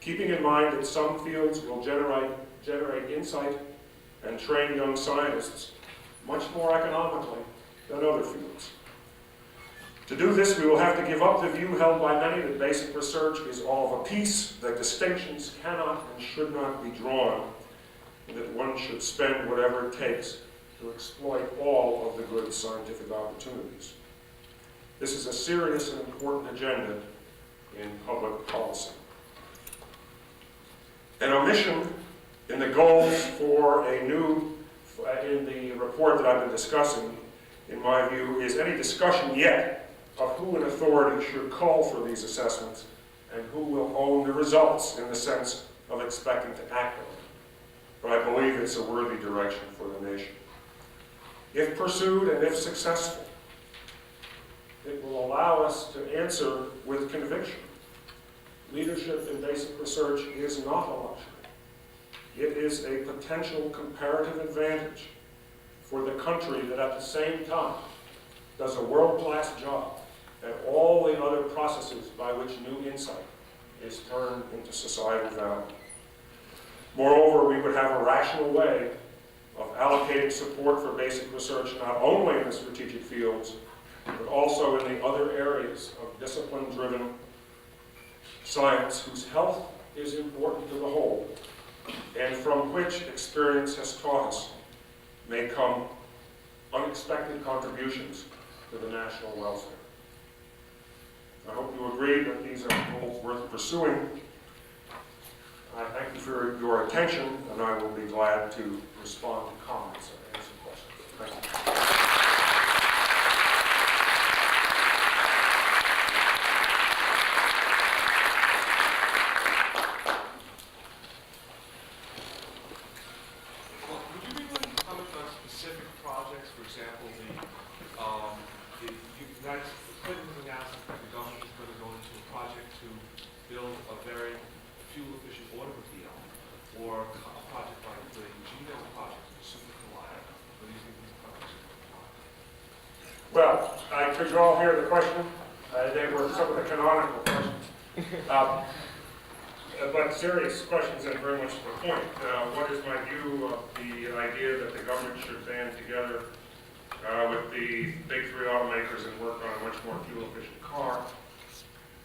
keeping in mind that some fields will generate insight and train young scientists much more economically than other fields. To do this, we will have to give up the view held by many that basic research is all of a piece, that distinctions cannot and should not be drawn, and that one should spend whatever it takes to exploit all of the good scientific opportunities. This is a serious and important agenda in public policy. An omission in the goals for a new, in the report that I've been discussing, in my view, is any discussion yet of who in authority should call for these assessments and who will own the results in the sense of expecting to act on them. But I believe it's a worthy direction for the nation. If pursued and if successful, it will allow us to answer with conviction. Leadership in basic research is not a luxury. It is a potential comparative advantage for the country that at the same time does a world-class job at all the other processes by which new insight is turned into societal value. Moreover, we would have a rational way of allocating support for basic research not only in the strategic fields, but also in the other areas of discipline-driven science whose health is important to the whole, and from which experience has taught us may come unexpected contributions to the national welfare. I hope you agree that these are goals worth pursuing. I thank you for your attention, and I will be glad to respond to comments and answer questions. Thank you. Well, could you all hear the question? They were some of the canonical questions. But serious questions and very much to the point. What is my view of the idea that the government should band together with the big three automakers and work on a much more fuel-efficient car?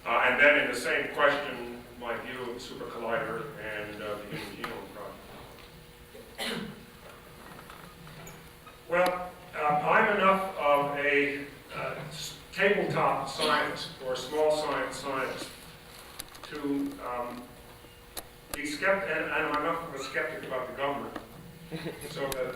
And then in the same question, my view of the Super Collider and the Human Genome Project. Well, I'm enough of a tabletop scientist or small science scientist to be skeptic, and I'm enough of a skeptic about the government, so that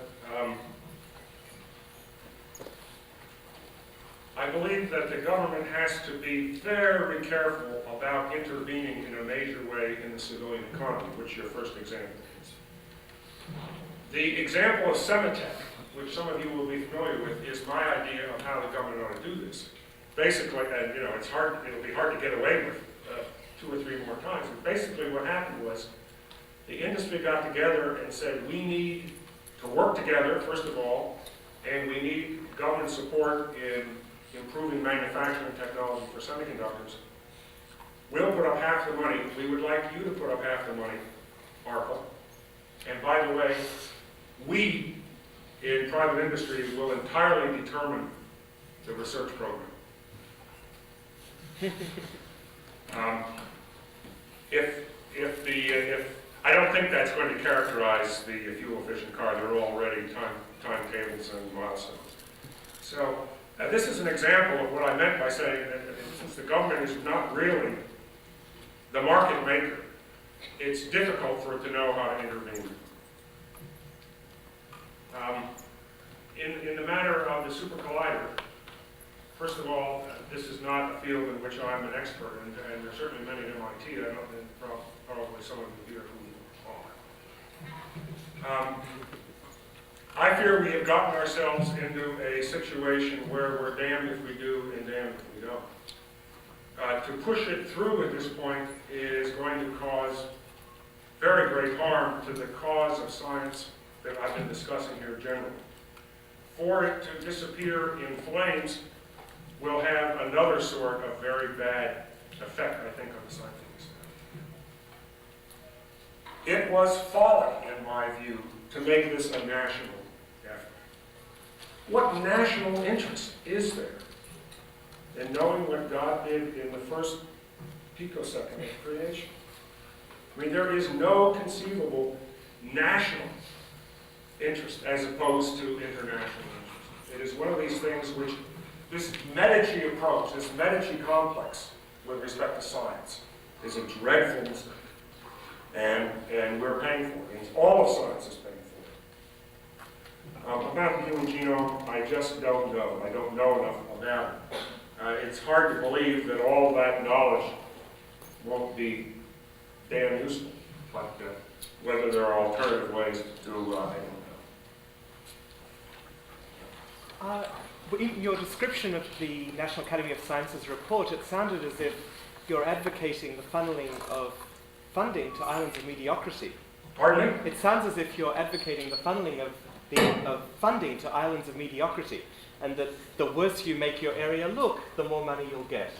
I believe that the government has to be very careful about intervening in a major way in the civilian economy, which your first example is. The example of Semitech, which some of you will be familiar with, is my idea of how the government ought to do this. Basically, and it's hard, it'll be hard to get away with 2 or 3 more times, but basically what happened was the industry got together and said, we need to work together, first of all, and we need government support in improving manufacturing technology for semiconductors. We'll put up half the money. We would like you to put up half the money, ARPA. And by the way, we in private industry will entirely determine the research program. If I don't think that's going to characterize the fuel-efficient car. There are already timetables and milestones. So this is an example of what I meant by saying that since the government is not really the market maker, it's difficult for it to know how to intervene. In the matter of the Super Collider, first of all, this is not a field in which I'm an expert, and there are certainly many at MIT, I don't think probably some of you here who are. I fear we have gotten ourselves into a situation where we're damned if we do and damned if we don't. To push it through at this point is going to cause very great harm to the cause of science that I've been discussing here generally. For it to disappear in flames will have another sort of very bad effect, I think, on the scientific side. It was folly, in my view, to make this a national. What national interest is there in knowing what God did in the first picosecond of creation. I mean, there is no conceivable national interest as opposed to international interest. It is one of these things which, this Medici approach, this Medici complex with respect to science, is a dreadful mistake. And we're paying for it. And all of science is paying for it. About the human genome, I just don't know. I don't know enough about it. It's hard to believe that all that knowledge won't be damn useful. But whether there are alternative ways to do, I don't know. In your description of the National Academy of Sciences report, it sounded as if you're advocating the funneling of funding to islands of mediocrity. Pardon me? It sounds as if you're advocating the funneling of funding to islands of mediocrity, and that the worse you make your area look, the more money you'll get.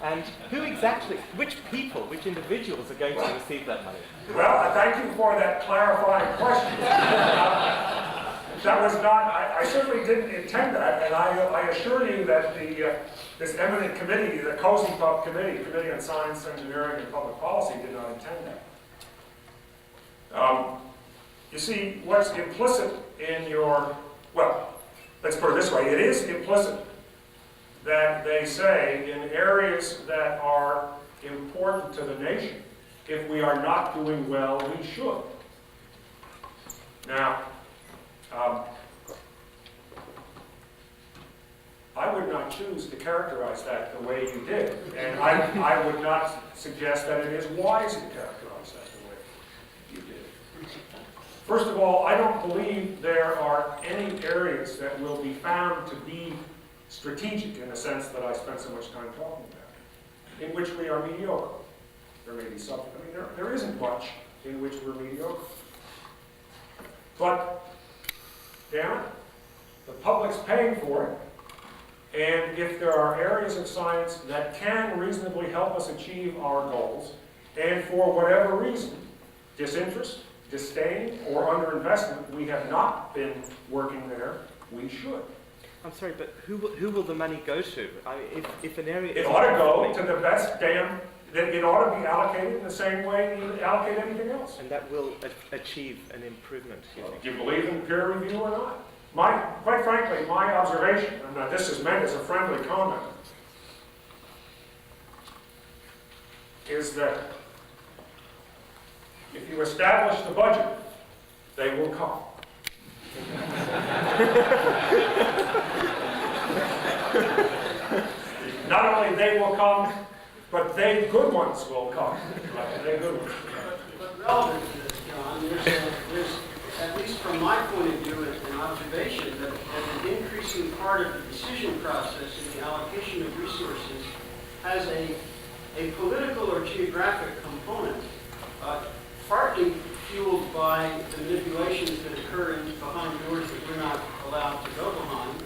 And who exactly, which people, which individuals are going to receive that money? Well, thank you for that clarifying question. That was not, I certainly didn't intend that, and I assure you that this eminent committee, the Cozy Pub Committee, Committee on Science, Engineering, and Public Policy, did not intend that. You see, what's implicit in your, well, let's put it this way, it is implicit that they say in areas that are important to the nation, if we are not doing well, we should. Now, I would not choose to characterize that the way you did, and I would not suggest that it is wise to characterize that the way you did. First of all, I don't believe there are any areas that will be found to be strategic in the sense that I spent so much time talking about, in which we are mediocre. There may be something, I mean, there isn't much in which we're mediocre. But, damn it, the public's paying for it. And if there are areas of science that can reasonably help us achieve our goals, and for whatever reason, disinterest, disdain, or underinvestment, we have not been working there, we should. I'm sorry, but who will the money go to? If an area... It ought to go to the best damn... It ought to be allocated in the same way you allocate anything else. And that will achieve an improvement, you think? Do you believe in peer review or not? Quite frankly, my observation, and this is meant as a friendly comment, is that if you establish the budget, they will come. Not only they will come, but they good ones will come. They good ones. But relevant to this, John, there's, at least from my point of view, an observation that an increasing part of the decision process in the allocation of resources has a political or geographic component, partly fueled by the manipulations that occur behind doors that we're not allowed to go behind,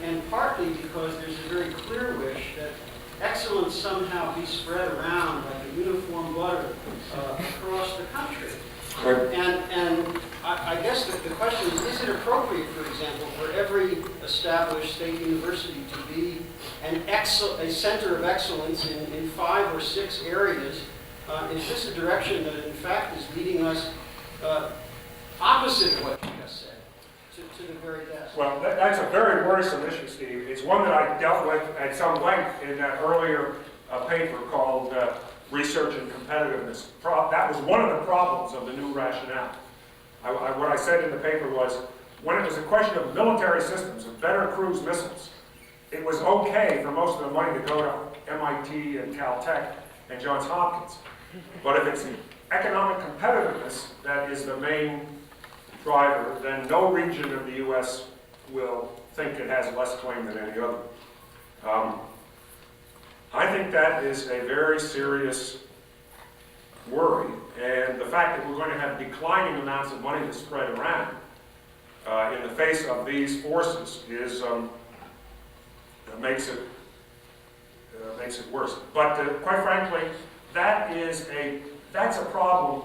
and partly because there's a very clear wish that excellence somehow be spread around like a uniform butter across the country. And I guess the question is it appropriate, for example, for every established state university to be a center of excellence in 5 or 6 areas? Is this a direction that, in fact, is leading us opposite of what you just said, to the very best? Well, that's a very worrisome issue, Steve. It's one that I dealt with at some length in that earlier paper called Research and Competitiveness. That was one of the problems of the new rationale. What I said in the paper was, when it was a question of military systems, of better cruise missiles, it was okay for most of the money to go to MIT and Caltech and Johns Hopkins. But if it's economic competitiveness that is the main driver, then no region of the U.S. will think it has less claim than any other. I think that is a very serious worry, and the fact that we're going to have declining amounts of money to spread around in the face of these forces is makes it worse. But quite frankly, that's a problem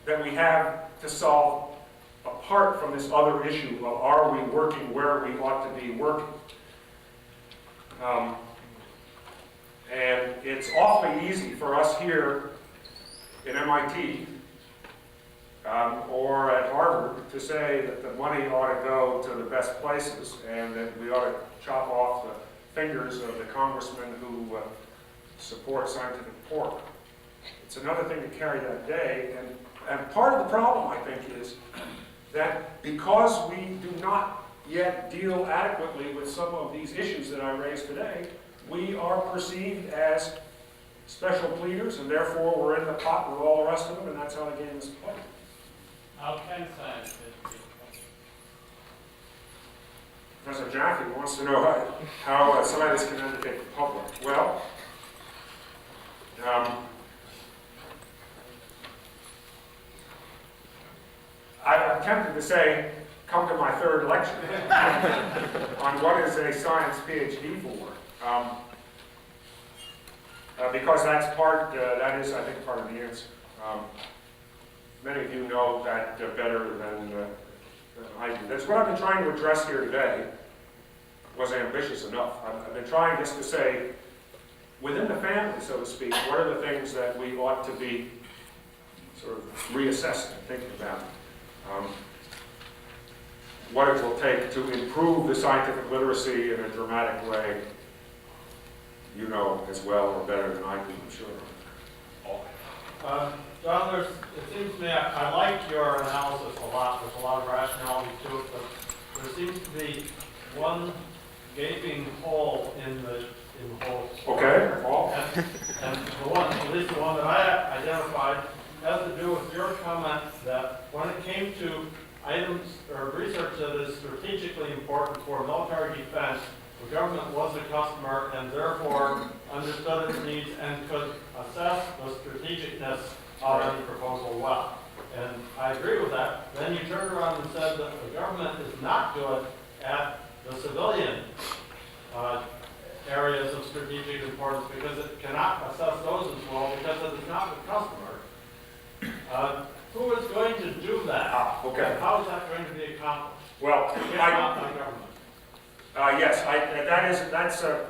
that we have to solve apart from this other issue of are we working where we ought to be working. And it's awfully easy for us here in MIT or at Harvard to say that the money ought to go to the best places and that we ought to chop off the fingers of the congressmen who support scientific pork. It's another thing to carry that day, and part of the problem, I think, is that because we do not yet deal adequately with some of these issues that I raised today, we are perceived as special pleaders, and therefore we're in the pot with all the rest of them, and that's how the game is played. How can science fit? Professor Jaffe wants to know how science can educate the public. Well, I'm tempted to say, come to my third lecture on what is a science PhD for. Because that's part, that is, I think, part of the answer. Many of you know that better than I do. That's what I've been trying to address here today. Was ambitious enough. I've been trying just to say, within the family, so to speak, what are the things that we ought to be sort of reassessing and thinking about? What it will take to improve the scientific literacy in a dramatic way, you know as well or better than I do, I'm sure. John, it seems to me I like your analysis a lot. There's a lot of rationality to it, but there seems to be one gaping hole in the whole story. Okay, Paul. And the one, at least the one that I identified, has to do with your comment that when it came to items or research that is strategically important for military defense, the government was a customer and therefore understood its needs and could assess the strategicness of any proposal well. And I agree with that. Then you turned around and said that the government is not good at the civilian areas of strategic importance because it cannot assess those as well because it is not the customer. Who is going to do that? Okay. And how is that going to be accomplished? Well, If not by government. yes, that's a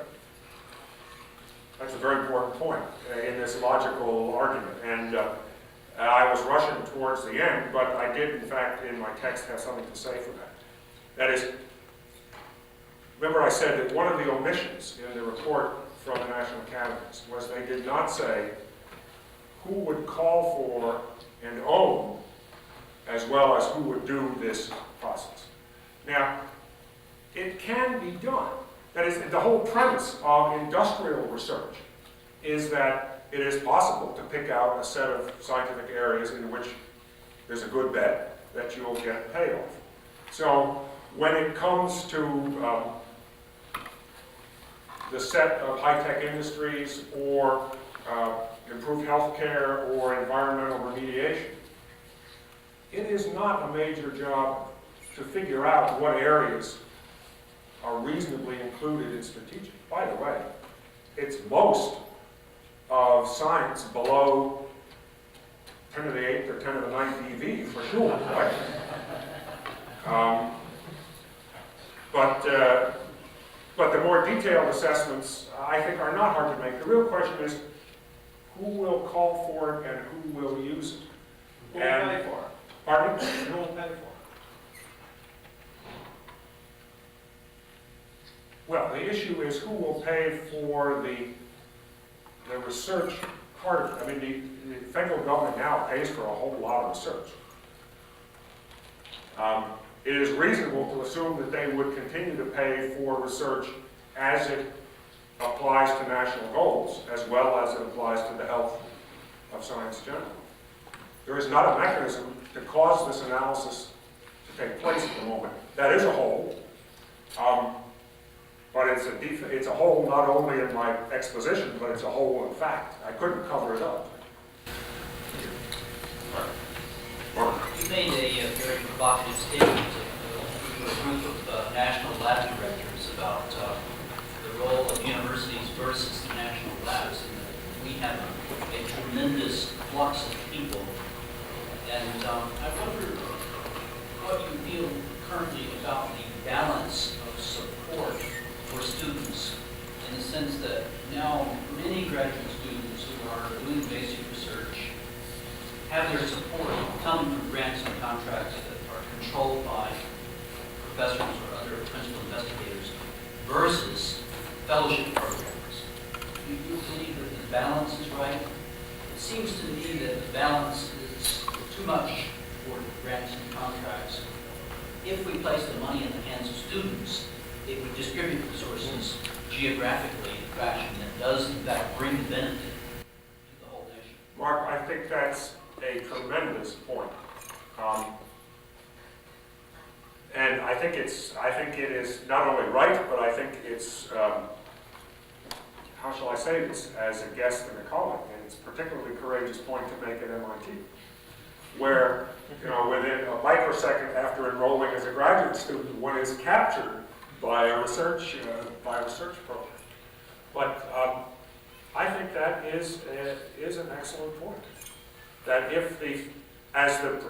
very important point in this logical argument. And I was rushing towards the end, but I did, in fact, in my text have something to say for that. That is, remember I said that one of the omissions in the report from the National Academies was they did not say who would call for and own as well as who would do this process. Now, it can be done. That is, the whole premise of industrial research is that it is possible to pick out a set of scientific areas in which there's a good bet that you'll get payoff. So when it comes to the set of high-tech industries or improved healthcare or environmental remediation, it is not a major job to figure out what areas are reasonably included in strategic. By the way, it's most of science below 10 to the 8th or 10 to the 9th EV for sure, right? But the more detailed assessments, I think, are not hard to make. The real question is, who will call for it and who will use it? Who will pay for it? Pardon? Who will pay for it? Well, the issue is who will pay for the research part of it. I mean, the federal government now pays for a whole lot of research. It is reasonable to assume that they would continue to pay for research as it applies to national goals, as well as it applies to the health of science generally. There is not a mechanism to cause this analysis to take place at the moment. That is a hole, but it's a hole not only in my exposition, but it's a hole in fact. I couldn't cover it up. You made a very provocative statement to a group of national lab directors about the role of universities versus the national labs, and that we have a tremendous flux of people. And I wonder what you feel currently about the balance of support for students sense that now many graduate students who are doing basic research have their support coming from grants and contracts that are controlled by professors or other principal investigators versus fellowship programs. Do you believe that the balance is right? It seems to me that the balance is too much for grants and contracts. If we place the money in the hands of students, it would distribute resources geographically in a fashion that does, in fact, bring benefit to the whole nation. Mark, I think that's a tremendous point. And I think it is not only right, but I think it's, how shall I say this, as a guest and a colleague, and it's a particularly courageous point to make at MIT, where, within a microsecond after enrolling as a graduate student, one is captured by a research program. But I think that is an excellent point. That if as the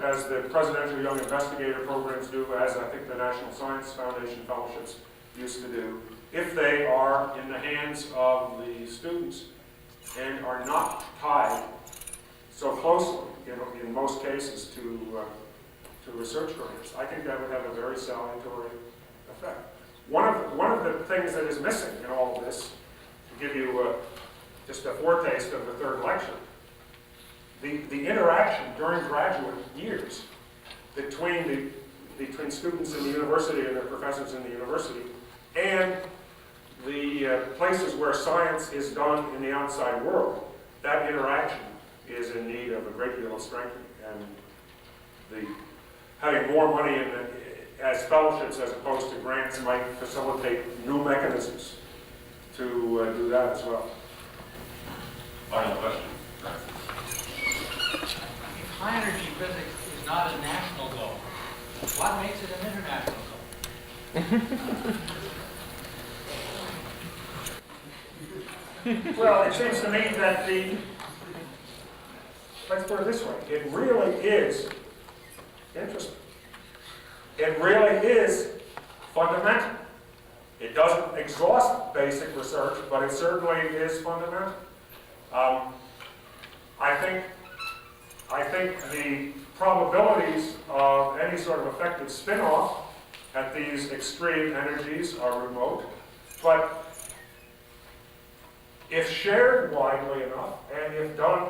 Presidential Young Investigator programs do, as I think the National Science Foundation fellowships used to do, if they are in the hands of the students and are not tied so closely, in most cases, to research grants, I think that would have a very salutary effect. One of the things that is missing in all of this, to give you just a foretaste of the third lecture, the interaction during graduate years between students in the university and their professors in the university and the places where science is done in the outside world, that interaction is in need of a great deal of strengthening. And having more money as fellowships as opposed to grants might facilitate new mechanisms to do that as well. Final question. If high energy physics is not a national goal, what makes it an international goal? Well, it seems to me that let's put it this way, it really is interesting. It really is fundamental. It doesn't exhaust basic research, but it certainly is fundamental. I think the probabilities of any sort of effective spin-off at these extreme energies are remote, but if shared widely enough, and if done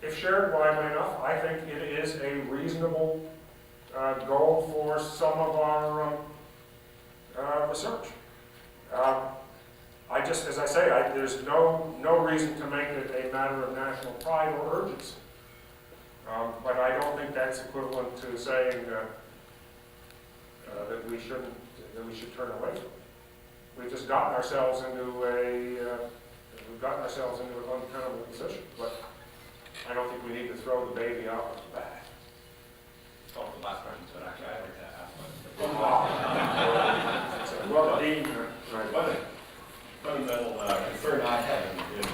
if shared widely enough, I think it is a reasonable goal for some of our research. As I say, there's no reason to make it a matter of national pride or urgency. But I don't think that's equivalent to saying that we should turn away from it. We've just gotten ourselves into an untenable position. But I don't think we need to throw the baby out with the bath. Oh, the last question, but actually I'd like to ask one. Well, Dean, One fundamental concern I have in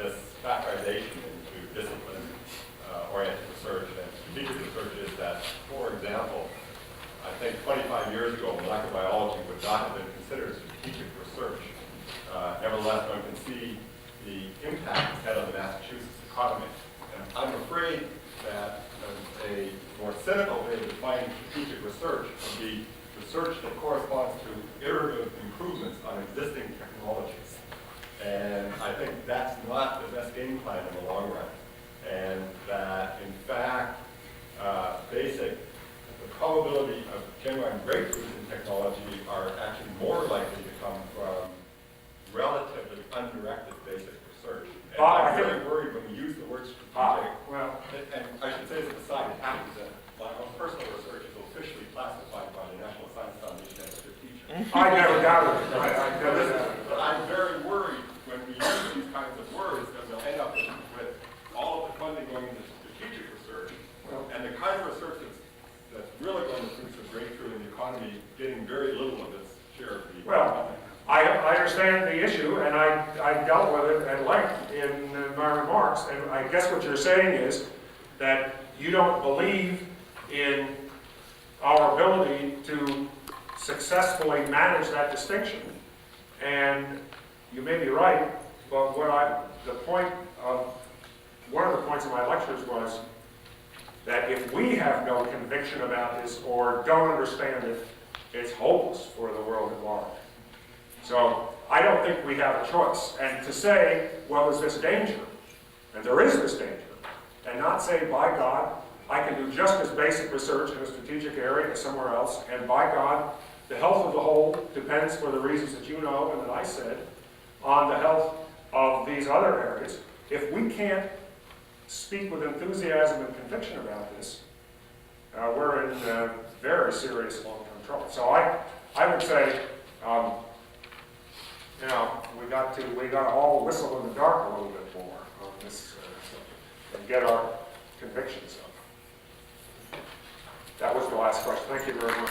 this factorization into discipline-oriented research and strategic research is that, for example, I think 25 years ago, molecular biology would not have been considered strategic research. Nevertheless, one can see the impact it's had on the Massachusetts economy. And I'm afraid that a more cynical way of defining strategic research would be research that corresponds to iterative improvements on existing technologies. And I think that's not the best game plan in the long run. And that, in fact, the probability of genuine breakthroughs in technology are actually more likely to come from relatively undirected basic research. And I'm very worried when we use the word strategic. And I should say as an aside, it happens that my own personal research is officially classified by the National Science Foundation as strategic. I never doubted it. I never doubted it. But I'm very worried when we use these kinds of words that we'll end up with all of the funding going into strategic research and the kind of research that's really going to produce a breakthrough in the economy getting very little of its share of the economy. I understand the issue, and I dealt with it at length in my remarks. And I guess what you're saying is that you don't believe in our ability to successfully manage that distinction And you may be right, but one of the points of my lectures was that if we have no conviction about this or don't understand it, it's hopeless for the world at large. So I don't think we have a choice. And to say, well, there's this danger, and there is this danger, and not say, by God, I can do just as basic research in a strategic area as somewhere else, and by God, the health of the whole depends, for the reasons that you know and that I said, on the health of these other areas. If we can't speak with enthusiasm and conviction about this, we're in very serious long-term trouble. So I would say, you know, we got to all whistle in the dark a little bit more on this subject and get our convictions up. That was the last question. Thank you very much.